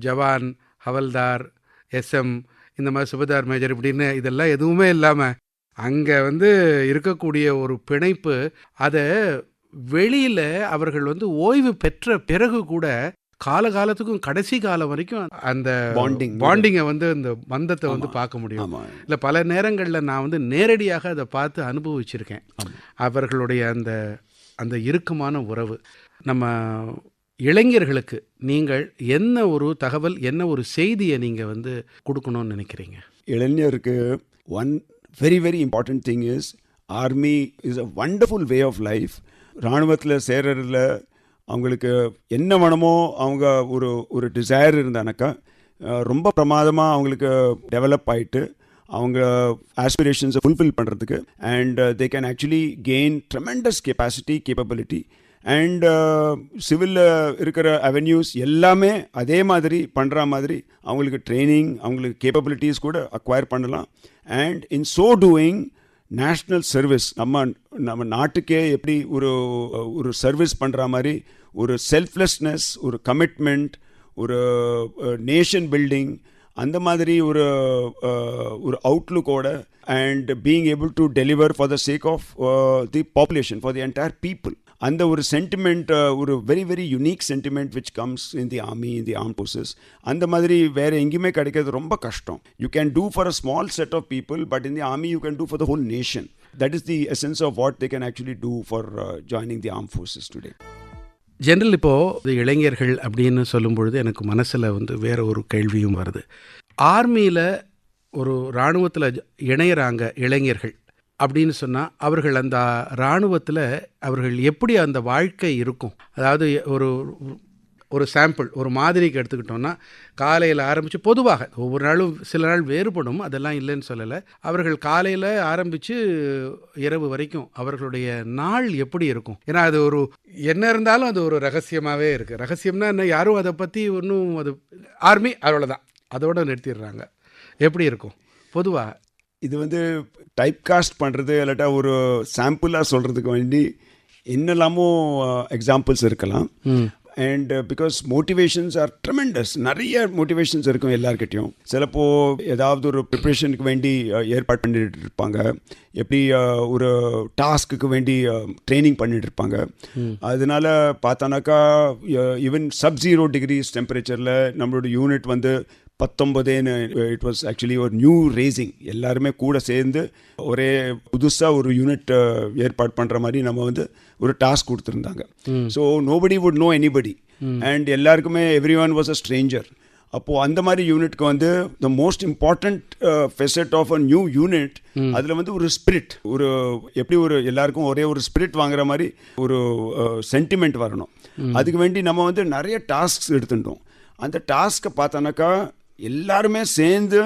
ஜவான், ஹவல்தார், எஸ்எம், இந்த மாதிரி சுபதார், மேஜர் இப்படின்னு இதெல்லாம் எதுவுமே இல்லாமல் அங்கே வந்து இருக்கக்கூடிய ஒரு பிணைப்பு, அதை வெளியில் அவர்கள் வந்து ஓய்வு பெற்ற பிறகு கூட காலகாலத்துக்கும் கடைசி காலம் வரைக்கும் அந்த பாண்டிங்கை வந்து இந்த பந்தத்தை வந்து பார்க்க முடியும். இல்லை பல நேரங்களில் நான் வந்து நேரடியாக அதை பார்த்து அனுபவிச்சிருக்கேன். அவர்களுடைய அந்த இறுக்கமான உறவு. நம்ம இளைஞர்களுக்கு நீங்கள் என்ன ஒரு தகவல், என்ன ஒரு செய்தியை நீங்கள் வந்து கொடுக்கணும்னு நினைக்கிறீங்க? இளைஞருக்கு one very important thing is army is a wonderful way of life. இராணுவத்தில் சேர்றதில் அவங்களுக்கு என்ன வேணுமோ அவங்க ஒரு டிசைர் இருந்தானாக்கா ரொம்ப பிரமாதமாக அவங்களுக்கு டெவலப் ஆகிட்டு அவங்க ஆஸ்பிரேஷன்ஸை ஃபுல்ஃபில் பண்ணுறதுக்கு and they can actually gain tremendous capability and சிவிலில் இருக்கிற அவென்யூஸ் எல்லாமே அதே மாதிரி பண்ணுற மாதிரி அவங்களுக்கு ட்ரைனிங் அவங்களுக்கு கேப்பபிலிட்டிஸ் கூட அக்வயர் பண்ணலாம். And in so doing national service நம்ம நாட்டுக்கே எப்படி ஒரு சர்வீஸ் பண்ணுற மாதிரி ஒரு செல்ஃப்லெஸ்னஸ், ஒரு கமிட்மெண்ட், ஒரு நேஷன் பில்டிங், அந்த மாதிரி ஒரு அவுட்லுக்கோட and being able to deliver for the sake of the population, for the entire people, அந்த ஒரு சென்டிமெண்ட் ஒரு very very unique sentiment which comes in the army, in the arm forces. அந்த மாதிரி வேறு எங்கேயுமே கிடைக்கிறது ரொம்ப கஷ்டம். You can do for a small set of people, but in the army you can do for the whole nation. That is the essence of what they can actually do for joining the arm forces today. General இப்போது இளைஞர்கள் அப்படின்னு சொல்லும் பொழுது எனக்கு மனசில் வேறு ஒரு கேள்வியும் வருது. ஆர்மியில் ஒரு இராணுவத்தில் இணையிறாங்க இளைஞர்கள் அப்படின்னு சொன்னால் அவர்கள் அந்த இராணுவத்தில் அவர்கள் எப்படி அந்த வாழ்க்கை இருக்கும்? அதாவது ஒரு சாம்பிள், ஒரு மாதிரிக்கு எடுத்துக்கிட்டோன்னா காலையில் ஆரம்பித்து, பொதுவாக ஒவ்வொரு நாளும் சில நாள் வேறுபடும், அதெல்லாம் இல்லைன்னு சொல்லலை. அவர்கள் காலையில் ஆரம்பித்து இரவு வரைக்கும் அவர்களுடைய நாள் எப்படி இருக்கும்? ஏன்னா அது என்ன இருந்தாலும் அது ஒரு ரகசியமாகவே இருக்குது. ரகசியம்னா என்ன, யாரும் அதை பற்றி ஒன்றும், அது ஆர்மி அவ்வளோதான், அதோடு நிறுத்திடுறாங்க. எப்படி இருக்கும் பொதுவாக? இது டைப் காஸ்ட் பண்ணுறது இல்லாட்டா ஒரு சாம்பிளாக சொல்கிறதுக்கு வேண்டி என்னெல்லாமோ எக்ஸாம்பிள்ஸ் இருக்கலாம். And because motivations are tremendous. நிறைய மோட்டிவேஷன்ஸ் இருக்கும் எல்லாருக்கிட்டையும். சிலப்போ ஏதாவது ஒரு ப்ரிப்ரேஷனுக்கு வேண்டி ஏற்பாடு பண்ணிட்டு இருப்பாங்க, எப்படி ஒரு டாஸ்க்கு வேண்டி ட்ரைனிங் பண்ணிட்டு இருப்பாங்க. அதனால பார்த்தானாக்கா ஈவன் sub-0 degrees டெம்பரேச்சரில் நம்மளோட யூனிட் 19 இட் வாஸ் ஆக்சுவலி ஒரு நியூ ரேசிங். எல்லாருமே கூட சேர்ந்து ஒரே புதுசாக ஒரு யூனிட் ஏற்பாடு பண்ணுற மாதிரி நம்ம ஒரு டாஸ்க் கொடுத்துருந்தாங்க. So nobody would know anybody and எல்லாருக்குமே every one was a stranger. அப்போது அந்த மாதிரி யூனிட்க்கு the most important facet of a new unit, அதில் ஒரு ஸ்பிரிட், எப்படி எல்லாருக்கும் ஒரே ஒரு ஸ்பிரிட் வாங்குற மாதிரி ஒரு சென்டிமெண்ட் வரணும். அதுக்கு வேண்டி நம்ம நிறைய டாஸ்க்ஸ் எடுத்துட்டோம். அந்த டாஸ்க்கை பார்த்தோன்னாக்கா எல்லாருமே சேர்ந்து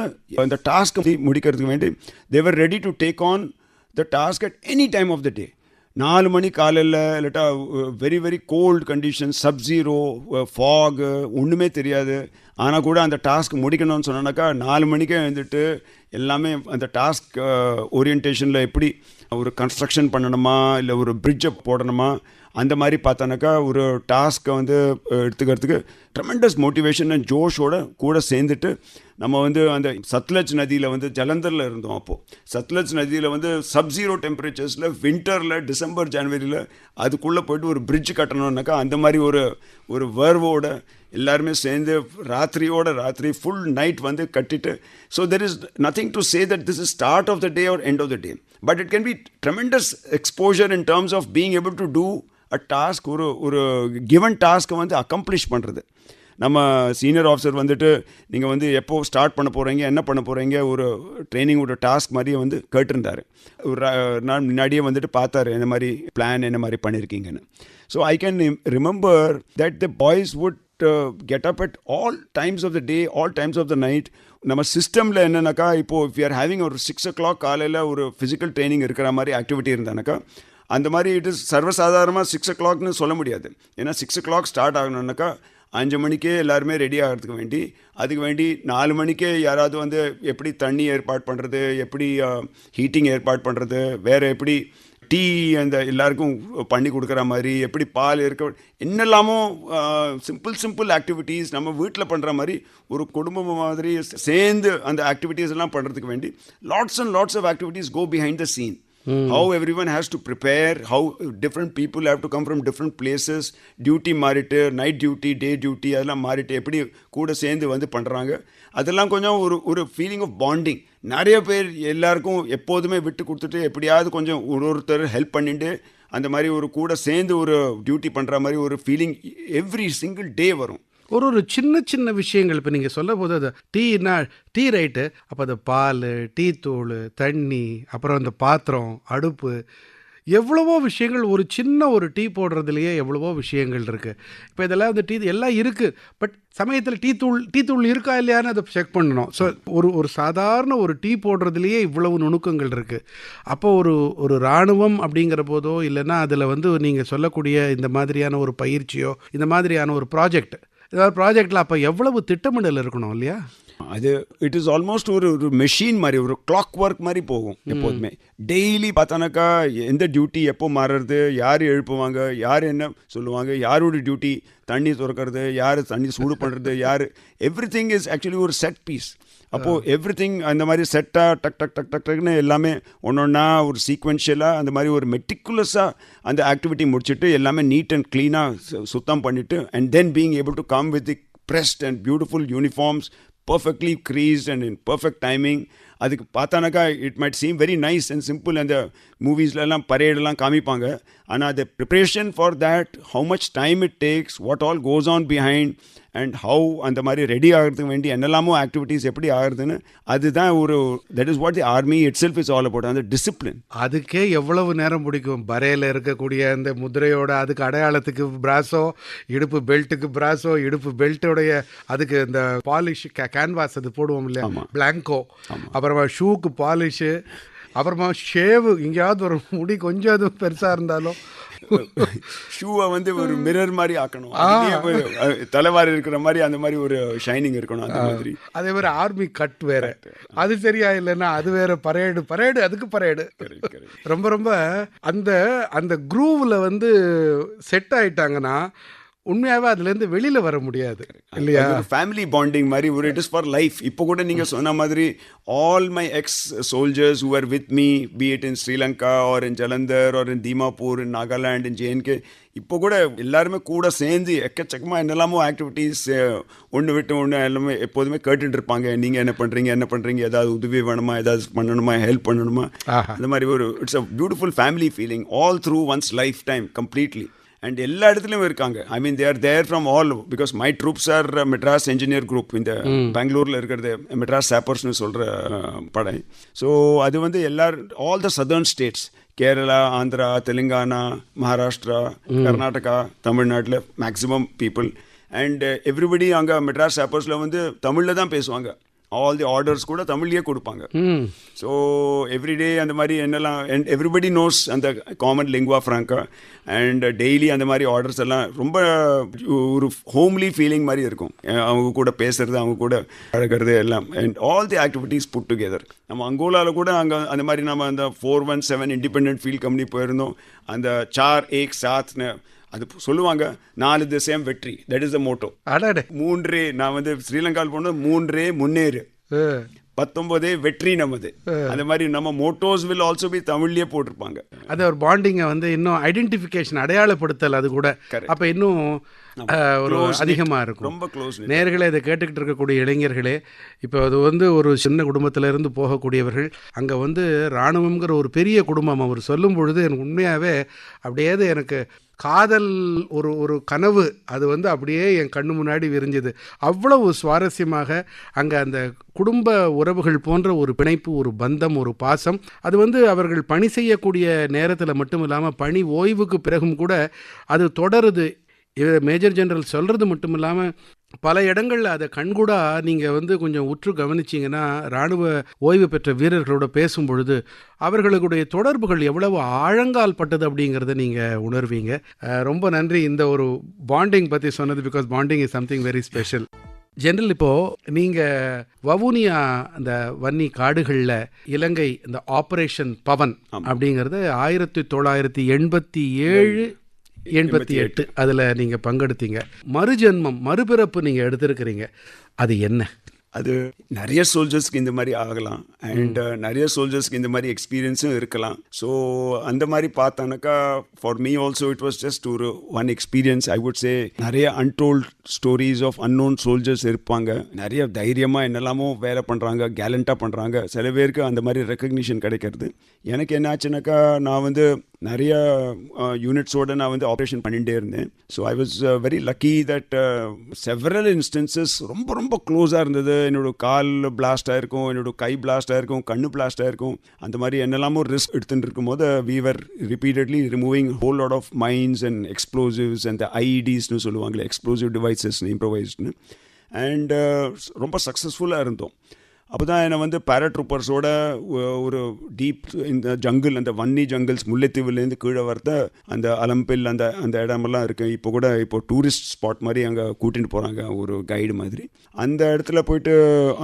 அந்த டாஸ்க்கை முடிக்கிறதுக்கு வேண்டி they were ready to take on the task at any time of the day. 4 மணி காலையில் இல்லாட்டா very very cold condition, sub-0, fog, ஒன்றுமே தெரியாது. ஆனால் கூட அந்த டாஸ்க் முடிக்கணும்னு சொன்னாக்கா 4 மணிக்கே எழுந்துட்டு எல்லாமே அந்த டாஸ்க் ஓரியன்டேஷனில் எப்படி ஒரு கன்ஸ்ட்ரக்ஷன் பண்ணணுமா இல்லை ஒரு பிரிட்ஜை போடணுமா, அந்த மாதிரி பார்த்தானாக்கா ஒரு டாஸ்க்கை எடுத்துக்கிறதுக்கு ட்ரெமெண்டஸ் மோட்டிவேஷன் அண்ட் ஜோஷோட கூட சேர்ந்துட்டு நம்ம அந்த சத்லஜ் நதியில் ஜலந்தரில் இருந்தோம். அப்போது சத்லஜ் நதியில் sub-0 டெம்பரேச்சர்ஸில் வின்டரில் டிசம்பர் ஜனவரியில் அதுக்குள்ளே போய்ட்டு ஒரு பிரிட்ஜ் கட்டணும்னாக்கா அந்த மாதிரி ஒரு வேர்வோட எல்லாருமே சேர்ந்து ராத்திரி ஃபுல் நைட் கட்டிட்டு. So there is nothing to say that this is start of the day or end of the day, but it can be tremendous exposure in terms of being able to do a task. ஒரு given டாஸ்க்கை accomplish பண்ணுறது. நம்ம senior officer நீங்கள் எப்போ start பண்ண போகிறீங்க, என்ன பண்ண போகிறீங்க, ஒரு ட்ரைனிங்கோட டாஸ்க் மாதிரி கேட்டிருந்தார். ஒரு நாள் முன்னாடியே பார்த்தாரு இந்த மாதிரி பிளான் என்ன மாதிரி பண்ணியிருக்கீங்கன்னு. So I can remember that the boys would get up at all times of the day, all times of the night. நம்ம சிஸ்டமில் என்னன்னாக்கா இப்போது if you are having ஒரு 6 o'clock காலையில் ஒரு ஃபிசிக்கல் ட்ரைனிங் இருக்கிற மாதிரி ஆக்டிவிட்டி இருந்தானாக்கா அந்த மாதிரி இட் இஸ் சர்வசாதாரணமாக 6 o'clockனு சொல்ல முடியாது. ஏன்னா 6 o'clock ஸ்டார்ட் ஆகணுன்னாக்கா 5 மணிக்கே எல்லாருமே ரெடி ஆகிறதுக்கு வேண்டி, அதுக்கு வேண்டி 4 மணிக்கே யாராவது எப்படி தண்ணி ஏற்பாடு பண்ணுறது, எப்படி ஹீட்டிங் ஏற்பாடு பண்ணுறது, வேறு எப்படி டீ அந்த எல்லாருக்கும் பண்ணி கொடுக்குற மாதிரி, எப்படி பால் இருக்க, என்னெல்லாமோ சிம்பிள் ஆக்டிவிட்டீஸ் நம்ம வீட்டில் பண்ணுற மாதிரி ஒரு குடும்பம் மாதிரி சேர்ந்து அந்த ஆக்டிவிட்டீஸ் எல்லாம் பண்ணுறதுக்கு வேண்டி lots and lots of activities go behind the scene. How everyone has to prepare, how different people have to come from different places, duty மாறிட்டு, நைட் டியூட்டி, டே டியூட்டி அதெல்லாம் மாறிட்டு எப்படி கூட சேர்ந்து பண்ணுறாங்க. அதெல்லாம் கொஞ்சம் ஒரு ஃபீலிங் ஆஃப் பாண்டிங். நிறைய பேர் எல்லாருக்கும் எப்போதுமே விட்டு கொடுத்துட்டு எப்படியாவது கொஞ்சம் ஒருத்தர் ஹெல்ப் பண்ணிட்டு அந்த மாதிரி ஒரு கூட சேர்ந்து ஒரு டியூட்டி பண்ணுற மாதிரி ஒரு ஃபீலிங் எவ்ரி சிங்கிள் டே வரும். ஒரு சின்ன விஷயங்கள் இப்போ நீங்கள் சொல்ல போது அது டீ ரைட்டு, அப்போ அந்த பால், டீ தூள், தண்ணி, அப்புறம் அந்த பாத்திரம், அடுப்பு, எவ்வளவோ விஷயங்கள், ஒரு சின்ன ஒரு டீ போடுறதுலையே எவ்வளவோ விஷயங்கள் இருக்குது. இப்போ இதெல்லாம் வந்து டீ எல்லாம் இருக்குது, பட் சமயத்தில் டீ தூள் இருக்கா இல்லையான்னு அதை செக் பண்ணணும். ஸோ ஒரு சாதாரண ஒரு டீ போடுறதுலையே இவ்வளவு நுணுக்கங்கள் இருக்குது. அப்போ ஒரு இராணுவம் அப்படிங்கிற போதோ இல்லைன்னா அதில் வந்து நீங்கள் சொல்லக்கூடிய இந்த மாதிரியான ஒரு பயிற்சியோ இந்த மாதிரியான ஒரு ப்ராஜெக்ட், ஏதாவது ப்ராஜெக்டில் அப்போ எவ்வளவு திட்டமிடல் இருக்கணும் இல்லையா? அது இட் இஸ் ஆல்மோஸ்ட் ஒரு மெஷின் மாதிரி, ஒரு கிளாக் ஒர்க் மாதிரி போகும் எப்போதுமே. டெய்லி பார்த்தானாக்கா எந்த டியூட்டி எப்போ மாறுறது, யார் எழுப்புவாங்க, யார் என்ன சொல்லுவாங்க, யாரோட டியூட்டி தண்ணி திறக்கிறது, யார் தண்ணி சூடு பண்ணுறது, யார் எவ்ரி திங் இஸ் ஆக்சுவலி ஒரு செட் பீஸ். அப்போது எவ்ரி திங் அந்த மாதிரி செட்டாக டக் டக் டக் டக் டக்னு எல்லாமே ஒன்றா ஒரு சீக்வென்ஷியலாக அந்த மாதிரி ஒரு மெட்டிகுலஸாக அந்த ஆக்டிவிட்டி முடிச்சுட்டு எல்லாமே நீட் அண்ட் க்ளீனாக சுத்தம் பண்ணிவிட்டு and then being able to come with the pressed and beautiful uniforms, perfectly creased and in perfect timing. அதுக்கு பார்த்தானாக்கா it might seem very nice and simple. அந்த மூவிஸ்லாம் பரேடெல்லாம் காமிப்பாங்க. ஆனால் அந்த preparation for that, how much time it takes, what all goes on behind and how அந்த மாதிரி ரெடி ஆகிறதுக்கு வேண்டி என்னெல்லாமோ ஆக்டிவிட்டீஸ் எப்படி ஆகுறதுன்னு அதுதான் that is what the army it self is all about. அந்த டிசிப்ளின் அதுக்கே எவ்வளவு நேரம் பிடிக்கும். பரேல இருக்கக்கூடிய அந்த முதிரையோட அதுக்கு அடையாளத்துக்கு பிராஸோ, இடுப்பு பெல்ட்டுக்கு பிராஸோ, இடுப்பு பெல்ட்டோடைய அதுக்கு இந்த பாலிஷ் கேன்வாஸ் அது போடுவோம் இல்லையா, பிளாங்கோ, அப்புறமா ஷூக்கு பாலிஷு, அப்புறமா ஷேவு, எங்கேயாவது ஒரு முடி கொஞ்சம் அது பெருசாக இருந்தாலும் ஷூவை வந்து ஒரு மிரர் மாதிரி ஆக்கணும், தலைவாரி இருக்கிற மாதிரி அந்த மாதிரி ஒரு ஷைனிங் இருக்கணும் அந்த மாதிரி. அதே மாதிரி ஆர்மி கட் வேற, அது சரியா இல்லைன்னா அது வேற பரேடு அதுக்கு பரேடு. ரொம்ப ரொம்ப அந்த அந்த குரூவில் வந்து செட் ஆயிட்டாங்கன்னா உண்மையாகவே அதுலேருந்து வெளியில் வர முடியாது இல்லையா? ஃபேமிலி பாண்டிங் மாதிரி ஒரு இட் இஸ் ஃபார் லைஃப். இப்போ கூட நீங்கள் சொன்ன மாதிரி all my ex soldiers who are with me, be it in Sri Lanka or in Jalandhar or in Dimapur, in Nagaland, in J and K, இப்போ கூட எல்லாருமே கூட சேர்ந்து எக்கச்சக்கமாக என்னெல்லாமோ ஆக்டிவிட்டீஸ் ஒன்று விட்டு ஒன்று எல்லாமே எப்போதுமே கேட்டுட்டு இருப்பாங்க. நீங்கள் என்ன பண்ணுறீங்க, ஏதாவது உதவி வேணுமா, ஏதாவது பண்ணணுமா, ஹெல்ப் பண்ணணுமா, அந்த மாதிரி ஒரு it's a beautiful family feeling all through one's lifetime completely. And எல்லா இடத்துலையும் இருக்காங்க. I mean there there from all, because my troops are Madras engineer group. இந்த பெங்களூரில் இருக்கிறது மெட்ராஸ் சாப்பர்ஸ்னு சொல்கிற படை. ஸோ அது வந்து all the southern states, Kerala, Andhra, Telangana, Maharashtra, Karnataka, தமிழ்நாட்டில் மேக்ஸிமம் பீப்புள். அண்ட் எவ்ரிபடி அங்கே மெட்ராஸ் சாப்பர்ஸில் வந்து தமிழில் தான் பேசுவாங்க. ஆல் தி ஆர்டர்ஸ் கூட தமிழ்லேயே கொடுப்பாங்க. ஸோ எவ்ரிடே அந்த மாதிரி என்னெல்லாம் அண்ட் எவ்ரிபடி நோஸ் அந்த காமன் லிங்குவா ஃப்ராங்கா. அண்ட் டெய்லி அந்த மாதிரி ஆர்டர்ஸ் எல்லாம் ரொம்ப ஒரு ஹோம்லி ஃபீலிங் மாதிரி இருக்கும். அவங்க கூட பேசுறது, அவங்க கூட பழகிறது எல்லாம். And all the activities put together. நம்ம அங்கோலாவில் கூட அங்கே அந்த மாதிரி நம்ம அந்த 417 இண்டிபெண்டன்ட் ஃபீல்ட் கம்பெனி போயிருந்தோம். அந்த 4 एक साथ அது சொல்லுவாங்க, 4 திசையம் வெற்றி, தட் இஸ் த மோட்டோ. 3 நான் வந்து ஸ்ரீலங்காவில் போனோம், 3 முன்னேறு, 19 வெற்றி நமது. அந்த மாதிரி நம்ம மோட்டோஸ் வில் ஆல்சோ பி தமிழ்லேயே போட்டிருப்பாங்க. அது ஒரு பாண்டிங்கை வந்து இன்னும் ஐடென்டிஃபிகேஷன், அடையாளப்படுத்தல், அது கூட அப்போ இன்னும் ஒரு அதிகமாக இருக்கும். ரொம்ப க்ளோஸ். நேர்களே, இதை கேட்டுக்கிட்டு இருக்கக்கூடிய இளைஞர்களே, இப்போ அது வந்து ஒரு சின்ன குடும்பத்திலேருந்து போகக்கூடியவர்கள், அங்கே வந்து இராணுவம்ங்கிற ஒரு பெரிய குடும்பம் அவர் சொல்லும் பொழுது எனக்கு உண்மையாகவே அப்படியே எனக்கு காதல் ஒரு கனவு அது வந்து அப்படியே என் கண்ணு முன்னாடி விரிஞ்சுது. அவ்வளவு சுவாரஸ்யமாக அங்கே அந்த குடும்ப உறவுகள் போன்ற ஒரு பிணைப்பு, ஒரு பந்தம், ஒரு பாசம், அது வந்து அவர்கள் பணி செய்யக்கூடிய நேரத்தில் மட்டும் இல்லாமல் பணி ஓய்வுக்கு பிறகும் கூட அது தொடருது. மேஜர் ஜெனரல் சொல்கிறது மட்டும் இல்லாமல் பல இடங்களில் அதை கண்கூடா நீங்கள் வந்து கொஞ்சம் உற்று கவனிச்சிங்கன்னா, இராணுவ ஓய்வு பெற்ற வீரர்களோட பேசும் பொழுது அவர்களுடைய தொடர்புகள் எவ்வளவு ஆழங்கால் பட்டது அப்படிங்கிறத நீங்கள் உணர்வீங்க. ரொம்ப நன்றி இந்த ஒரு பாண்டிங் பற்றி சொன்னது, because bonding is something very special. General, இப்போது நீங்கள் வவுனியா அந்த வன்னி காடுகளில் இலங்கை இந்த ஆப்ரேஷன் பவன் அப்படிங்கிறது 1987 88 அதில் நீங்கள் பங்கெடுத்தீங்க. மறுஜென்மம், மறுபிறப்பு நீங்கள் எடுத்திருக்கிறீங்க. அது என்ன? அது நிறைய சோல்ஜர்ஸ்க்கு இந்த மாதிரி ஆகலாம் அண்ட் நிறைய சோல்ஜர்ஸ்க்கு இந்த மாதிரி எக்ஸ்பீரியன்ஸும் இருக்கலாம். ஸோ அந்த மாதிரி பார்த்தானாக்கா for me also it was just ஒரு one experience. I would say நிறைய untold stories of unknown soldiers இருப்பாங்க. நிறைய தைரியமாக என்னெல்லாமோ வேலை பண்ணுறாங்க, கேலண்ட்டாக பண்ணுறாங்க. சில பேருக்கு அந்த மாதிரி ரெக்கக்னிஷன் கிடைக்கிறது. எனக்கு என்ன ஆச்சுனாக்கா, நான் வந்து நிறைய யூனிட்ஸோடு நான் வந்து ஆப்ரேஷன் பண்ணிகிட்டே இருந்தேன். So I was very lucky that several instances ரொம்ப ரொம்ப க்ளோஸாக இருந்தது. என்னோட கால் பிளாஸ்ட் ஆகிருக்கும், என்னோட கை பிளாஸ்ட் ஆகிருக்கும், கண்ணு பிளாஸ்ட் ஆகிருக்கும். அந்த மாதிரி என்னெல்லாமோ ரிஸ்க் எடுத்துகிட்டு இருக்கும்போது we were repeatedly removing whole lot of mines and explosives and the IEDsனு சொல்லுவாங்களே, எக்ஸ்ப்ளோசிவ் டிவைசஸ்னு, இம்ப்ரவைஸ்டுன்னு. அண்ட் ரொம்ப சக்ஸஸ்ஃபுல்லாக இருந்தோம். அப்போ தான் என்னை வந்து பேராட்ரூப்பர்ஸோட ஒரு டீப் இந்த ஜங்கிள், அந்த வன்னி ஜங்கிள்ஸ் முல்லைத்தீவுலேருந்து கீழே வரத அந்த அலம்பில் அந்த அந்த இடமெல்லாம் இருக்குது. இப்போ கூட இப்போ டூரிஸ்ட் ஸ்பாட் மாதிரி அங்கே கூட்டிகிட்டு போகிறாங்க ஒரு கைடு மாதிரி. அந்த இடத்துல போயிட்டு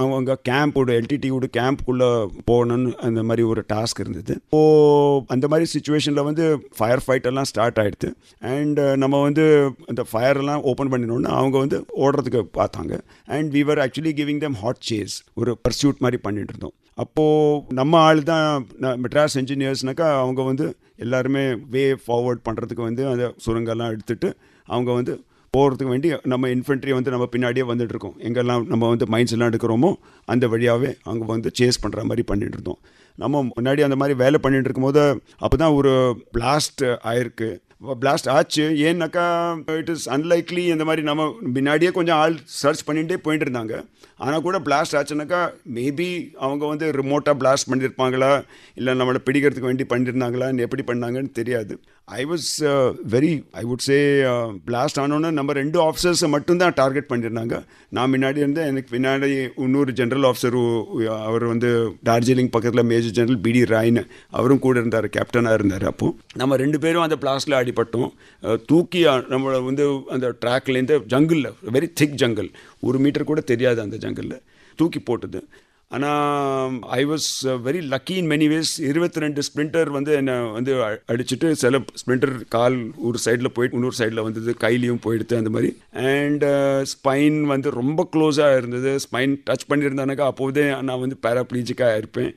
அவங்க கேம்போட எல்டிடியோட கேம்ப்புக்குள்ளே போகணுன்னு அந்த மாதிரி ஒரு டாஸ்க் இருந்தது. இப்போது அந்த மாதிரி சுச்சுவேஷனில் வந்து ஃபயர் ஃபைட் எல்லாம் ஸ்டார்ட் ஆகிடுது. அண்ட் நம்ம வந்து அந்த ஃபயரெல்லாம் ஓப்பன் பண்ணினோன்னா அவங்க வந்து ஓடுறதுக்கு பார்த்தாங்க. And we were actually giving them hot chase, ஒரு பர்சூட் மாதிரி பண்ணிட்டு இருந்தோம். அப்போது நம்ம ஆள் தான் மெட்ராஸ் என்ஜினியர்ஸ்னாக்கா அவங்க வந்து எல்லாருமே வே ஃபார்வர்ட் பண்ணுறதுக்கு வந்து அந்த சுரங்கெல்லாம் எடுத்துகிட்டு அவங்க வந்து போகிறதுக்கு வேண்டி நம்ம இன்ஃபென்ட்ரி வந்து நம்ம பின்னாடியே வந்துட்டுருக்கோம். எங்கெல்லாம் நம்ம வந்து மைன்ஸ் எல்லாம் எடுக்கிறோமோ அந்த வழியாகவே அவங்க வந்து சேஸ் பண்ணுற மாதிரி பண்ணிட்டு இருந்தோம். நம்ம முன்னாடி அந்த மாதிரி வேலை பண்ணிட்டு இருக்கும்போது அப்போ தான் ஒரு பிளாஸ்ட் ஆயிருக்கு. பிளாஸ்ட் ஆச்சு. ஏன்னாக்கா இட் இஸ் அன்லைக்லி இந்த மாதிரி நம்ம முன்னாடியே கொஞ்சம் ஆள் சர்ச் பண்ணிகிட்டே போயிட்டு இருந்தாங்க. ஆனால் கூட பிளாஸ்ட் ஆச்சுனாக்கா மேபி அவங்க வந்து ரிமோட்டாக பிளாஸ்ட் பண்ணியிருப்பாங்களா இல்லை நம்மளை பிடிக்கிறதுக்கு வேண்டி பண்ணியிருந்தாங்களான்னு எப்படி பண்ணாங்கன்னு தெரியாது. I was very I would say blast ஆனோன்னு நம்ம 2 ஆஃபீஸர்ஸை மட்டும்தான் டார்கெட் பண்ணியிருந்தாங்க. நான் முன்னாடி இருந்தேன். எனக்கு பின்னாடி இன்னொரு ஜென்ரல் ஆஃபீஸர், அவர் வந்து டார்ஜிலிங் பக்கத்தில் மேஜர் ஜெனரல் பிடி ராய்னு அவரும் கூட இருந்தார், கேப்டனாக இருந்தார். அப்போது நம்ம 2 பேரும் அந்த பிளாஸ்டில் அடிபட்டோம். தூக்கி நம்மளை வந்து அந்த ட்ராக்லேருந்து ஜங்கிளில், வெரி திக் ஜங்கிள், 1 மீட்டர் கூட தெரியாது அந்த ஜங்கிளில் தூக்கி போட்டது. ஆனால் I was very lucky in many ways. 22 splinter வந்து என்னை வந்து அடிச்சுட்டு, சில ஸ்ப்ளிண்டர் கால் ஒரு சைடில் போயிட்டு இன்னொரு சைடில் வந்தது, கையிலையும் போயிடுது அந்த மாதிரி. அண்ட் ஸ்பைன் வந்து ரொம்ப க்ளோஸாக இருந்தது. ஸ்பைன் டச் பண்ணியிருந்தானாக்கா அப்போதே நான் வந்து பேராப்ளீஜிக்காக இருப்பேன்.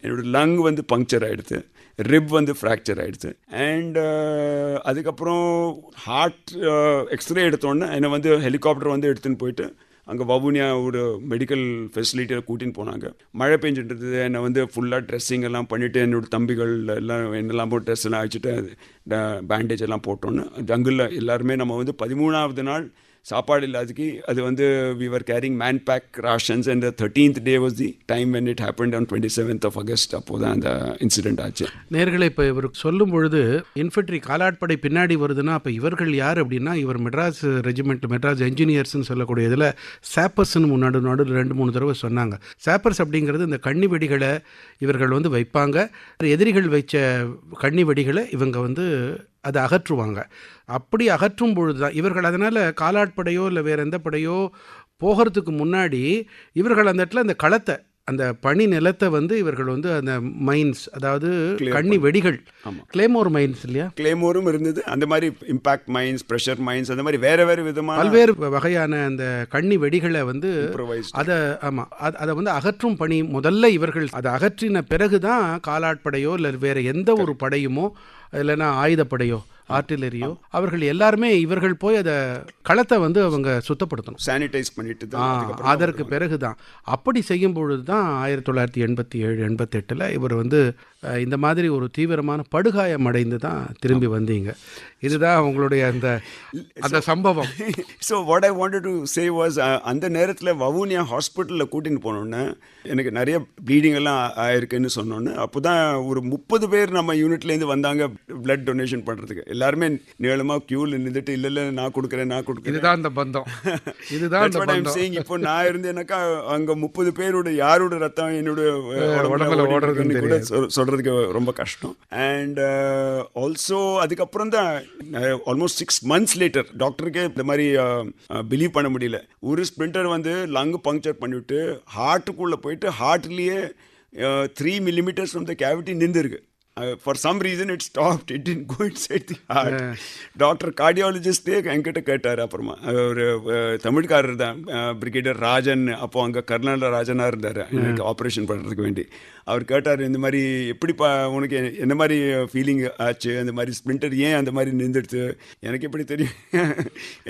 என்னோடய லங் வந்து பங்க்சர் ஆகிடுது, ரிப் வந்து ஃப்ராக்சர் ஆகிடுது. அண்ட் அதுக்கப்புறம் ஹார்ட் எக்ஸ்ரே எடுத்தோன்னே என்னை வந்து ஹெலிகாப்டர் வந்து எடுத்துன்னு போயிட்டு அங்கே வவுனியா ஒரு மெடிக்கல் ஃபெசிலிட்டியில் கூட்டின்னு போனாங்க. மழை பெஞ்சிட்டு இருந்தது. என்னை வந்து ஃபுல்லாக ட்ரெஸ்ஸிங் எல்லாம் பண்ணிவிட்டு என்னோடய தம்பிகள் எல்லாம் என்னெல்லாம் போட்டு ட்ரெஸ் எல்லாம் அழிச்சிட்டு பேண்டேஜ் எல்லாம் போட்டோன்னு ஜங்கிளில் எல்லாருமே நம்ம வந்து 13ஆவது நாள் சாப்பாடு இல்லாததுக்கு அது வந்து we were carrying man pack rations and the 13th day was the time when it happened on 27th of August. அப்போது தான் அந்த இன்சிடென்ட் ஆச்சு. நேர்களை இப்போ இவர் சொல்லும் பொழுது இன்ஃபென்ட்ரி காலாட்படை பின்னாடி வருதுன்னா அப்போ இவர்கள் யார் அப்படின்னா, இவர் மெட்ராஸ் ரெஜிமெண்ட், மெட்ராஸ் என்ஜினியர்ஸ்னு சொல்லக்கூடிய இதில் சாப்பர்ஸ்ன்னு முன்னாடி 2-3 தடவை சொன்னாங்க. சாப்பர்ஸ் அப்படிங்கிறது இந்த கண்ணி வெடிகளை இவர்கள் வந்து வைப்பாங்க. எதிரிகள் வைச்ச கண்ணி வெடிகளை இவங்க வந்து அதை அகற்றுவாங்க. அப்படி அகற்றும் பொழுது தான் இவர்கள் அதனால் காலாட்படையோ இல்லை வேறு எந்த படையோ போகிறதுக்கு முன்னாடி இவர்கள் அந்த இடத்துல அந்த களத்தை, அந்த பனி நிலத்தை வந்து இவர்கள் வந்து அந்த மைன்ஸ், அதாவது கண்ணி வெடிகள், கிளேமோர் மைன்ஸ் இல்லையா, கிளேமோரும் இருந்தது. அந்த மாதிரி இம்பாக்ட் மைன்ஸ், ப்ரெஷர் மைன்ஸ், அந்த மாதிரி வேறு வேறு விதமான பல்வேறு வகையான அந்த கண்ணி வெடிகளை வந்து அதை அதை வந்து அகற்றும் பணி முதல்ல இவர்கள் அதை அகற்றின பிறகு தான் காலாட்படையோ இல்லை வேறு எந்த ஒரு படையுமோ இல்லைன்னா ஆயுதப்படையோ ஆர்டிலரியோ அவர்கள் எல்லாருமே இவர்கள் போய் அதை களத்தை வந்து அவங்க சுத்தப்படுத்தணும், சானிடைஸ் பண்ணிட்டு அதற்கு பிறகு தான். அப்படி செய்யும் பொழுது தான் 1987-88 இவர் வந்து இந்த மாதிரி ஒரு தீவிரமான படுகாயம் அடைந்து தான் திரும்பி வந்தீங்க. இதுதான் அவங்களுடைய அந்த சம்பவம். So what I wanted to say was, அந்த நேரத்தில் வவுனியா ஹாஸ்பிட்டலில் கூட்டின்னு போனோன்னே எனக்கு நிறைய ப்ளீடிங் எல்லாம் ஆயிருக்குன்னு சொன்னோன்னே அப்போ தான் ஒரு 30 பேர் நம்ம யூனிட்லேருந்து வந்தாங்க பிளட் டொனேஷன் பண்ணுறதுக்கு. எல்லாருமே நீளமாக க்யூவில் நின்றுட்டு இல்லை நான் கொடுக்குறேன். இதுதான் அந்த பந்தம், இதுதான் இப்போ நான் இருந்தேனாக்கா அங்கே 30 பேரோட யாரோட ரத்தம் என்னோட உடம்புல ஓடுறதுன்னு கூட சொல்கிறதுக்கு ரொம்ப கஷ்டம். அண்ட் ஆல்சோ அதுக்கப்புறம் தான் ஆல்மோஸ்ட் 6 months லேட்டர் டாக்டருக்கே இந்த மாதிரி பிலீவ் பண்ண முடியல. ஒரு ஸ்ப்ளிண்டர் வந்து லங் பங்க்சர் பண்ணிவிட்டு ஹார்ட்டுக்குள்ளே போயிட்டு ஹார்ட்லேயே 3 millimeters from the cavity நின்றுருக்கு. For some reason it stopped, it didn't go inside the heart. Doctor கார்டியாலஜிஸ்டே என்கிட்ட கேட்டார். அப்புறமா ஒரு தமிழ்காரர் தான், பிரிகேடியர் ராஜன், அப்போ அங்கே கர்நாடக ராஜனாக இருந்தார், எனக்கு ஆப்ரேஷன் பண்ணுறதுக்கு வேண்டி. அவர் கேட்டார் இந்த மாதிரி எப்படிப்பா உனக்கு என்ன மாதிரி ஃபீலிங் ஆச்சு, அந்த மாதிரி ஸ்பிளிண்டர் ஏன் அந்த மாதிரி நின்றுடுது, எனக்கு எப்படி தெரியும்,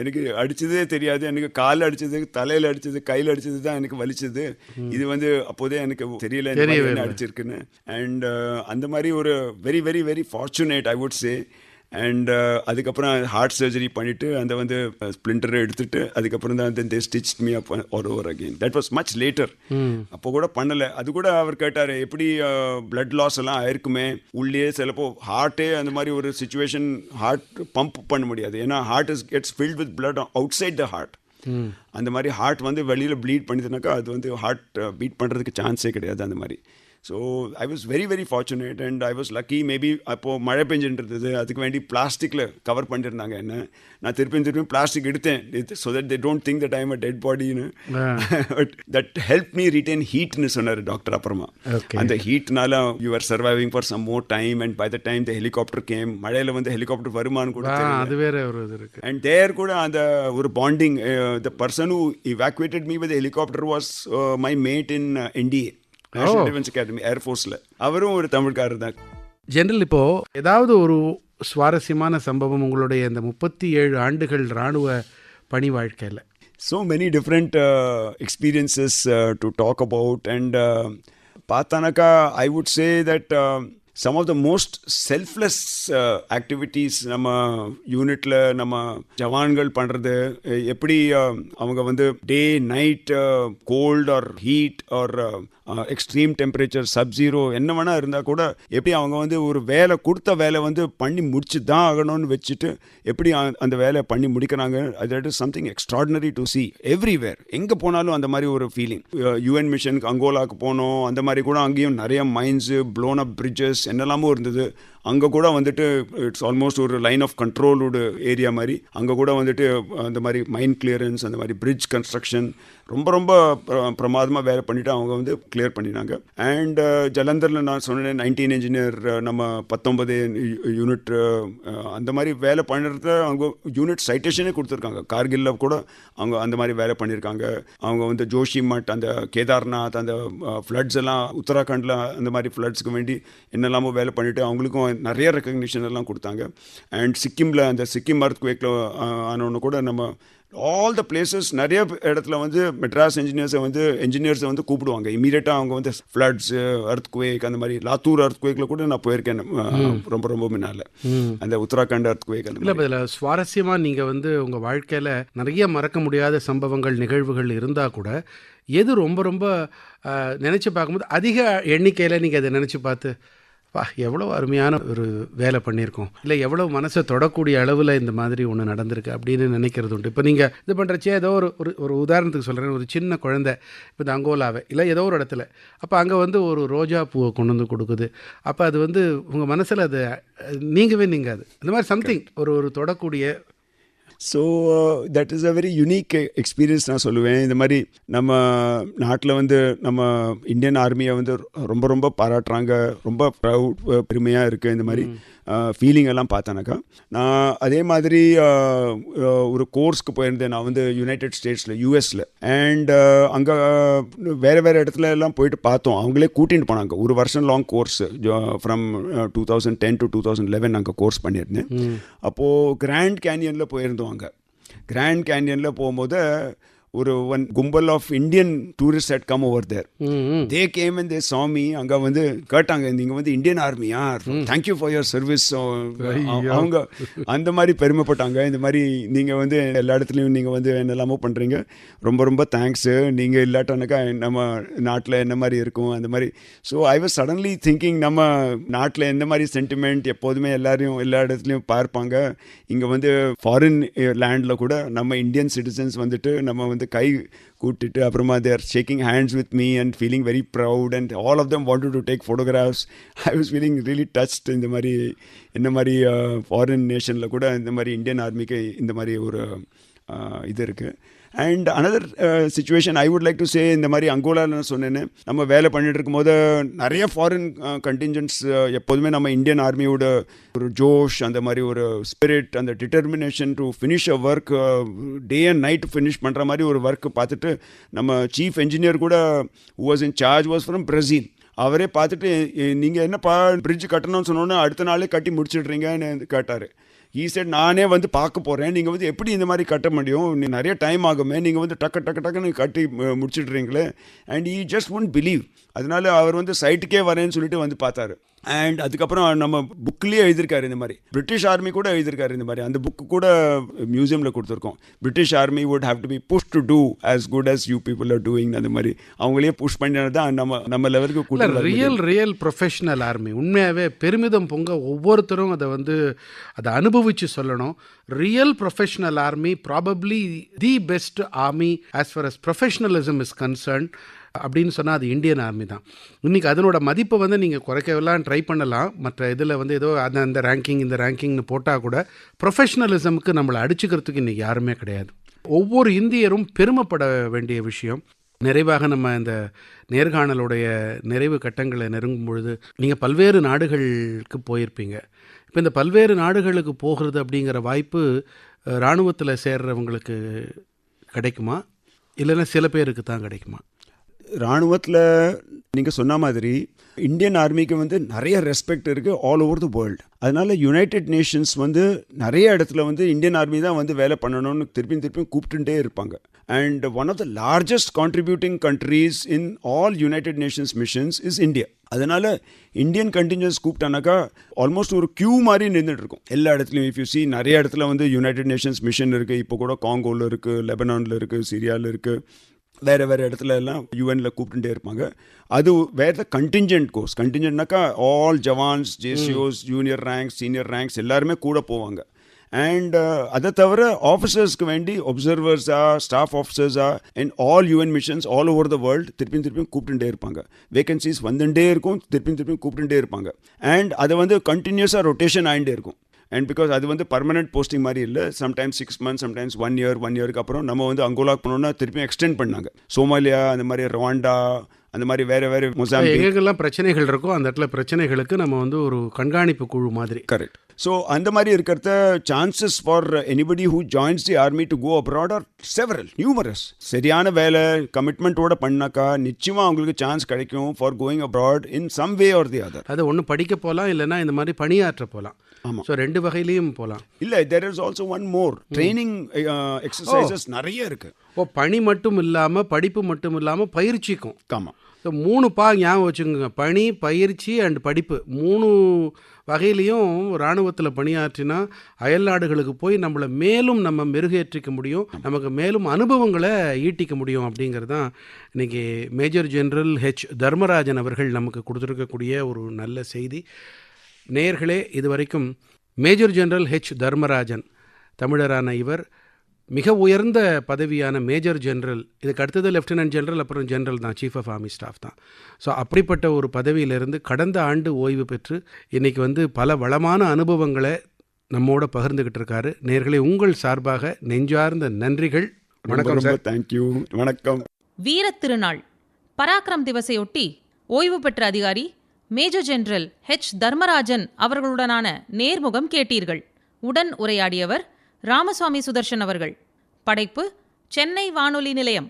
எனக்கு அடித்ததே தெரியாது, எனக்கு காலில் அடித்தது, தலையில் அடித்தது, கையில் அடித்தது தான் எனக்கு வலிச்சது, இது வந்து அப்போதே எனக்கு தெரியல என்ன அடிச்சிருக்குன்னு. அண்ட் அந்த மாதிரி ஒரு very very very fortunate I would say. And அதுக்கப்புறம் ஹார்ட் சர்ஜரி பண்ணிவிட்டு அந்த வந்து ஸ்பிளிண்டரை எடுத்துகிட்டு அதுக்கப்புறம் தான் வந்து they stitch me up all over again. That was much later. அப்போ கூட பண்ணலை. அது கூட அவர் கேட்டார் எப்படி பிளட் லாஸ் எல்லாம் ஆயிருக்குமே உள்ளே, சிலப்போ ஹார்ட்டே அந்த மாதிரி ஒரு சுச்சுவேஷன் ஹார்ட் பம்ப் பண்ண முடியாது, ஏன்னா heart is gets filled with blood outside the heart. அந்த மாதிரி ஹார்ட் வந்து வெளியில் ப்ளீட் பண்ணிதுனாக்கா அது வந்து ஹார்ட் பீட் பண்ணுறதுக்கு சான்ஸே கிடையாது அந்த மாதிரி. So I was very very fortunate and I was lucky. Maybe அப்போது மழை பெஞ்சுன்றது, அதுக்கு வேண்டி பிளாஸ்டிக்கில் கவர் பண்ணியிருந்தாங்க என்ன. நான் திருப்பியும் பிளாஸ்டிக் எடுத்தேன் so that they don't think that I am a dead பாடின்னு. But that help me retain ஹீட்னு சொன்னார் டாக்டர். அப்புறமா அந்த ஹீட்னால you are surviving for some more time and by the time the helicopter came. மழையில் வந்து helicopter வருமானு கூட அது வேற ஒரு இது இருக்கு. அண்ட் தேர் கூட அந்த ஒரு bonding. The person who evacuated me with helicopter was my mate in NDA, national defence academy, ஏர்ஃபோர்ஸில். அவரும் ஒரு தமிழ்காரர் தான். ஜெனரல், இப்போது ஏதாவது ஒரு சுவாரஸ்யமான சம்பவம் உங்களுடைய இந்த 37 ஆண்டுகள் இராணுவ பணி வாழ்க்கையில்? So many different experiences to talk about, and பார்த்தானாக்கா I would say that some of the most selfless activities நம்ம யூனிட்டில் நம்ம ஜவான்கள் பண்ணுறது, எப்படி அவங்க வந்து day night cold or heat or extreme temperature, sub zero என்ன வேணா இருந்தால் கூட எப்படி அவங்க வந்து ஒரு வேலை கொடுத்த வேலை வந்து பண்ணி முடிச்சு தான் ஆகணும்னு வச்சுட்டு எப்படி அந்த வேலையை பண்ணி முடிக்கிறாங்க. That is something extraordinary to C everywhere. எங்கே போனாலும் அந்த மாதிரி ஒரு ஃபீலிங். UN மிஷனுக்கு அங்கோலாவுக்கு போனோம், அந்த மாதிரி கூட அங்கேயும் நிறைய மைன்ஸு, ப்ளோன் அப் பிரிட்ஜஸ் என்னெல்லாமோ இருந்தது. அங்கே கூட வந்துட்டு இட்ஸ் ஆல்மோஸ்ட் ஒரு லைன் ஆஃப் கண்ட்ரோலோட ஏரியா மாதிரி. அங்கே கூட வந்துட்டு அந்த மாதிரி மைன் கிளியரன்ஸ், அந்த மாதிரி பிரிட்ஜ் கன்ஸ்ட்ரக்ஷன் ரொம்ப ரொம்ப பிரமாதமாக வேலை பண்ணிவிட்டு அவங்க வந்து கிளியர் பண்ணினாங்க. அண்ட் ஜலந்தரில் நான் சொன்னேன் 19 இன்ஜினியர், நம்ம 19 யூனிட் அந்த மாதிரி வேலை பண்ணுறத அவங்க யூனிட் சைட்டேஷனே கொடுத்துருக்காங்க. கார்கில்ல கூட அவங்க அந்த மாதிரி வேலை பண்ணியிருக்காங்க. அவங்க வந்து ஜோஷிமட், அந்த கேதார்நாத், அந்த ஃப்ளட்ஸ் எல்லாம் உத்தராகண்டில் அந்த மாதிரி ஃப்ளட்ஸ்க்கு வேண்டி என்னெல்லாமோ வேலை பண்ணிவிட்டு அவங்களுக்கும் நிறைய ரெக்கக்னிஷன் எல்லாம் கொடுத்தாங்க. அண்ட் சிக்கிமில் அந்த சிக்கிம் அர்த்குவேக்கில் ஆனவொன்னு கூட நம்ம ஆல் த பிளேசஸ் நிறைய இடத்துல வந்து மெட்ராஸ் என்ஜினியர்ஸை வந்து கூப்பிடுவாங்க இமீடியட்டாக. அவங்க வந்து ஃப்ளட்ஸ், அர்த்குவேக், அந்த மாதிரி லாத்தூர் அர்த்குவேக்கில் கூட நான் போயிருக்கேன் ரொம்ப ரொம்ப முன்னால், அந்த உத்தராகண்ட் அர்த்குவேக். இல்லை, இதில் சுவாரஸ்யமாக நீங்கள் வந்து உங்கள் வாழ்க்கையில் நிறைய மறக்க முடியாத சம்பவங்கள், நிகழ்வுகள் இருந்தால் கூட எது ரொம்ப ரொம்ப நினச்சி பார்க்கும்போது அதிக எண்ணிக்கையில் நீங்கள் அதை நினச்சி பார்த்து எவ்வளோ அருமையான ஒரு வேலை பண்ணியிருக்கோம், இல்லை எவ்வளோ மனசை தொடக்கூடிய அளவில் இந்த மாதிரி ஒன்று நடந்திருக்கு அப்படின்னு நினைக்கிறது உண்டு. இப்போ நீங்கள் இது பண்ணுறச்சே ஏதோ ஒரு உதாரணத்துக்கு சொல்கிறேன். ஒரு சின்ன குழந்தை இப்போ இந்த அங்கோலாவை இல்லை ஏதோ ஒரு இடத்துல, அப்போ அங்கே வந்து ஒரு ரோஜா பூவை கொண்டு வந்து கொடுக்குது. அப்போ அது வந்து உங்கள் மனசில் அது நீங்கவே நீங்காது. அந்த மாதிரி சம்திங் ஒரு தொடக்கூடிய. So that is a very unique experience நான் சொல்லுவேன். இந்த மாதிரி நம்ம நாட்டில் வந்து நம்ம இந்தியன் ஆர்மியை வந்து ரொம்ப ரொம்ப பாராட்டுறாங்க, ரொம்ப ப்ரவுட், பெருமையாக இருக்குது. இந்த மாதிரி ஃபீலிங் எல்லாம் பார்த்தேனாக்கா நான் அதே மாதிரி ஒரு கோர்ஸ்க்கு போயிருந்தேன். நான் வந்து யுனைடெட் ஸ்டேட்ஸில், US அண்ட் அங்கே வேறு இடத்துல எல்லாம் போயிட்டு பார்த்தோம். அவங்களே கூட்டிகிட்டு போனாங்க. ஒரு வருஷம் லாங் கோர்ஸ் ஃப்ரம் 2010 to 2011 அங்கே கோர்ஸ் பண்ணியிருந்தேன். அப்போது கிராண்ட் கேனியனில் போயிருந்தோம். அங்கே கிராண்ட் கேனியனில் போகும்போது ஒரு கும்பல் of Indian tourist had come over there. They came and they saw me. அங்கே வந்து கேட்டாங்க, நீங்கள் வந்து இந்தியன் ஆர்மியா, தேங்க்யூ ஃபார் யுவர் சர்வீஸ். அவங்க அந்த மாதிரி பெருமைப்பட்டாங்க. இந்த மாதிரி நீங்கள் வந்து எல்லா இடத்துலையும் நீங்கள் வந்து என்னெல்லாமோ பண்ணுறீங்க, ரொம்ப ரொம்ப தேங்க்ஸு, நீங்கள் இல்லாட்டானாக்கா நம்ம நாட்டில் என்ன மாதிரி இருக்கும் அந்த மாதிரி. So I was suddenly thinking, நம்ம நாட்டில் எந்த மாதிரி சென்டிமெண்ட் எப்போதுமே எல்லாரையும் எல்லா இடத்துலையும் பார்ப்பாங்க. இங்கே வந்து ஃபாரின் லேண்டில் கூட நம்ம இந்தியன் சிட்டிசன்ஸ் வந்துட்டு நம்ம வந்து கை கூட்டிட்டு அப்புறமா they are shaking hands with me and feeling very proud and all of them wanted to take photographs. I was feeling really touched. இந்த மாதிரி ஃபாரின் நேஷனில் கூட இந்த மாதிரி இந்தியன் ஆர்மிக்கு இந்த மாதிரி ஒரு இது இருக்குது. And another situation I would like to say, இந்த மாதிரி அங்கோலாவில் நான் சொன்னேன்னு நம்ம வேலை பண்ணிட்டு இருக்கும்போது நிறைய ஃபாரின் கண்டிஞ்சன்ட்ஸ் எப்போதுமே நம்ம இந்தியன் ஆர்மியோட ஒரு ஜோஷ், அந்த மாதிரி ஒரு ஸ்பிரிட், அந்த determination to finish a work, day and night finish பண்ணுற மாதிரி ஒரு ஒர்க்கு பார்த்துட்டு நம்ம சீஃப் என்ஜினியர் கூட who was in charge was from Brazil. அவரே பார்த்துட்டு நீங்கள் என்னப்பா பிரிட்ஜ் கட்டணும்னு சொன்னோன்னே அடுத்த நாளே கட்டி முடிச்சிடுறீங்கன்னு கேட்டார். ஈசட் நானே வந்து பார்க்க போகிறேன், நீங்கள் வந்து எப்படி இந்த மாதிரி கட்ட முடியும், நிறைய டைம் ஆகுமே, நீங்கள் வந்து டக்குன்னு கட்டி முடிச்சிடுறீங்களே. And he just won't believe. அதனால அவர் வந்து சைட்டுக்கே வரேன்னு சொல்லிட்டு வந்து பார்த்தாரு. அண்ட் அதுக்கப்புறம் நம்ம புக்லேயே எழுதியிருக்காரு இந்த மாதிரி. பிரிட்டிஷ் ஆர்மி கூட எழுதியிருக்காரு இந்த மாதிரி. அந்த புக்கு கூட மியூசியமில் கொடுத்துருக்கோம். British army would have to be push to do as good as you people are doing. அந்த மாதிரி அவங்களே புஷ் பண்ணினது தான் நம்ம லெவலுக்கு கூட ரியல் ப்ரொஃபஷனல் ஆர்மி. உண்மையாகவே பெருமிதம் பொங்க ஒவ்வொருத்தரும் அதை அனுபவித்து சொல்லணும். Real professional army, probably the best army as for us professionalism is concern அப்படின்னு சொன்னால் அது இந்தியன் ஆர்மி தான். இன்றைக்கி அதனோட மதிப்பை வந்து நீங்கள் குறைக்கவெல்லாம் ட்ரை பண்ணலாம். மற்ற இதில் வந்து ஏதோ அந்த ரேங்கிங் இந்த ரேங்கிங்னு போட்டால் கூட ப்ரொஃபஷனலிசமுக்கு நம்மளை அடிச்சுக்கிறதுக்கு இன்றைக்கி யாருமே கிடையாது. ஒவ்வொரு இந்தியரும் பெருமைப்பட வேண்டிய விஷயம். நிறைவாக நம்ம இந்த நேர்காணலுடைய நிறைவு கட்டங்களை நெருங்கும் பொழுது நீங்கள் பல்வேறு நாடுகளுக்கு போயிருப்பீங்க. இப்போ இந்த பல்வேறு நாடுகளுக்கு போகிறது அப்படிங்கிற வாய்ப்பு இராணுவத்தில் சேர்றவங்களுக்கு கிடைக்குமா, இல்லைன்னா சில பேருக்கு தான் கிடைக்குமா? இராணுவத்தில் நீங்கள் சொன்ன மாதிரி இந்தியன் ஆர்மிக்கு வந்து நிறைய ரெஸ்பெக்ட் இருக்குது ஆல் ஓவர் தி வேர்ல்டு. அதனால யுனைடெட் நேஷன்ஸ் வந்து நிறைய இடத்துல வந்து இந்தியன் ஆர்மி தான் வந்து வேலை பண்ணணும்னு திருப்பியும் கூப்பிட்டுட்டே இருப்பாங்க. And one of the largest contributing countries in all United Nations missions is India. அதனால் இந்தியன் கண்டிஞ்சன்ஸ் கூப்பிட்டானாக்கா ஆல்மோஸ்ட் ஒரு கியூ மாதிரி நின்றுட்டு இருக்கும் எல்லா இடத்துலையும். இஃப் யூ சி நிறைய இடத்துல வந்து யுனைடெட் நேஷன்ஸ் மிஷன் இருக்குது. இப்போ கூட காங்கோவில் இருக்குது, லெபனானில் இருக்குது, சிரியாவில் இருக்குது, வேறு இடத்துல எல்லாம் யூஎனில் கூப்பிட்டுட்டே இருப்பாங்க. அது வேறு கண்டிஞ்சன்ட் கோர்ஸ். கண்டிஞ்சன்ட்னாக்கா ஆல் ஜவான்ஸ், ஜேசிஓஸ், ஜூனியர் ரேங்க்ஸ், சீனியர் ரேங்க்ஸ் எல்லாருமே கூட போவாங்க. அண்ட் அதை தவிர ஆஃபீஸர்ஸ்க்கு வேண்டி ஒப்சர்வர்ஸாக, ஸ்டாஃப் ஆஃபீஸர்ஸாக and all UN missions all over the world திருப்பியும் கூப்பிட்டுட்டே இருப்பாங்க. வேகன்சிஸ் வந்துட்டே இருக்கும், திருப்பியும் கூப்பிட்டுட்டே இருப்பாங்க. அண்ட் அதை வந்து கண்டினியூஸாக ரொட்டேஷன் ஆகிட்டே இருக்கும். அண்ட் பிகாஸ் அது வந்து பர்மனெண்ட் போஸ்டிங் மாதிரி இல்லை. சம்டைம்ஸ் 6 months, சம்டைம்ஸ் 1 year, 1 yearக்கு அப்புறம் நம்ம வந்து அங்கோலாக்கு போனோம்னா திருப்பியும் எக்ஸ்டெண்ட் பண்ணாங்க. சோமாலியா, அந்த மாதிரி ரவாண்டா, அந்த மாதிரி வேறு மொசாம்பிக் எங்கெல்லாம் பிரச்சனைகள் இருக்கோ அந்த இடத்துல பிரச்சனைகளுக்கு நம்ம வந்து ஒரு கண்காணிப்பு குழு மாதிரி. கரெக்ட். ஸோ அந்த மாதிரி இருக்கிறத chances for anybody who joins the army to go abroad or several, numerous. சரியான வேலை கமிட்மெண்ட்டோட பண்ணாக்கா நிச்சயமாக அவங்களுக்கு சான்ஸ் கிடைக்கும் for going abroad in some way or the other. அது ஒன்று படிக்க போகலாம், இல்லைன்னா இந்த மாதிரி பணியாற்ற போகலாம். ஆமாம். ஸோ 2 வகையிலையும் போகலாம். இல்லை, there is also one more training exercises நிறைய இருக்குது. பணி மட்டும் இல்லாமல், படிப்பு மட்டும் இல்லாமல் பயிற்சிக்கும். ஆமாம். ஸோ 3 ஞாபகம் வச்சுக்கோங்க. பணி, பயிற்சி அண்ட் படிப்பு 3 வகையிலையும் இராணுவத்தில் பணியாற்றினா அயல் நாடுகளுக்கு போய் நம்மளை மேலும் நம்ம மெருகேற்றிக்க முடியும், நமக்கு மேலும் அனுபவங்களை ஈட்டிக்க முடியும். அப்படிங்கிறது தான் இன்றைக்கி மேஜர் ஜெனரல் ஹெச் தர்மராஜன் அவர்கள் நமக்கு கொடுத்துருக்கக்கூடிய ஒரு நல்ல செய்தி. நேயர்களே, இதுவரைக்கும் மேஜர் ஜெனரல் ஹெச் தர்மராஜன், தமிழரான இவர் மிக உயர்ந்த பதவியான மேஜர் ஜெனரல், இதுக்கு அடுத்தது லெஃப்டினன்ட் ஜெனரல், அப்புறம் ஜெனரல் தான், சீஃப் ஆஃப் ஆர்மி ஸ்டாஃப் தான். ஸோ அப்படிப்பட்ட ஒரு பதவியிலிருந்து கடந்த ஆண்டு ஓய்வு பெற்று இன்றைக்கி வந்து பல வளமான அனுபவங்களை நம்மோட பகிர்ந்துக்கிட்டு இருக்காரு. நேயர்களே, உங்கள் சார்பாக நெஞ்சார்ந்த நன்றிகள். வணக்கம் சார். தேங்க்யூ. வணக்கம். வீரத் திருநாள் பராக்கிரம் திவஸையொட்டி ஓய்வு பெற்ற அதிகாரி மேஜர் ஜெனரல் ஹெச் தர்மராஜன் அவர்களுடனான நேர்முகம் கேட்டீர்கள். உடன் உரையாடியவர் ராமசுவாமி சுதர்ஷன் அவர்கள். படைப்பு சென்னை வானொலி நிலையம்.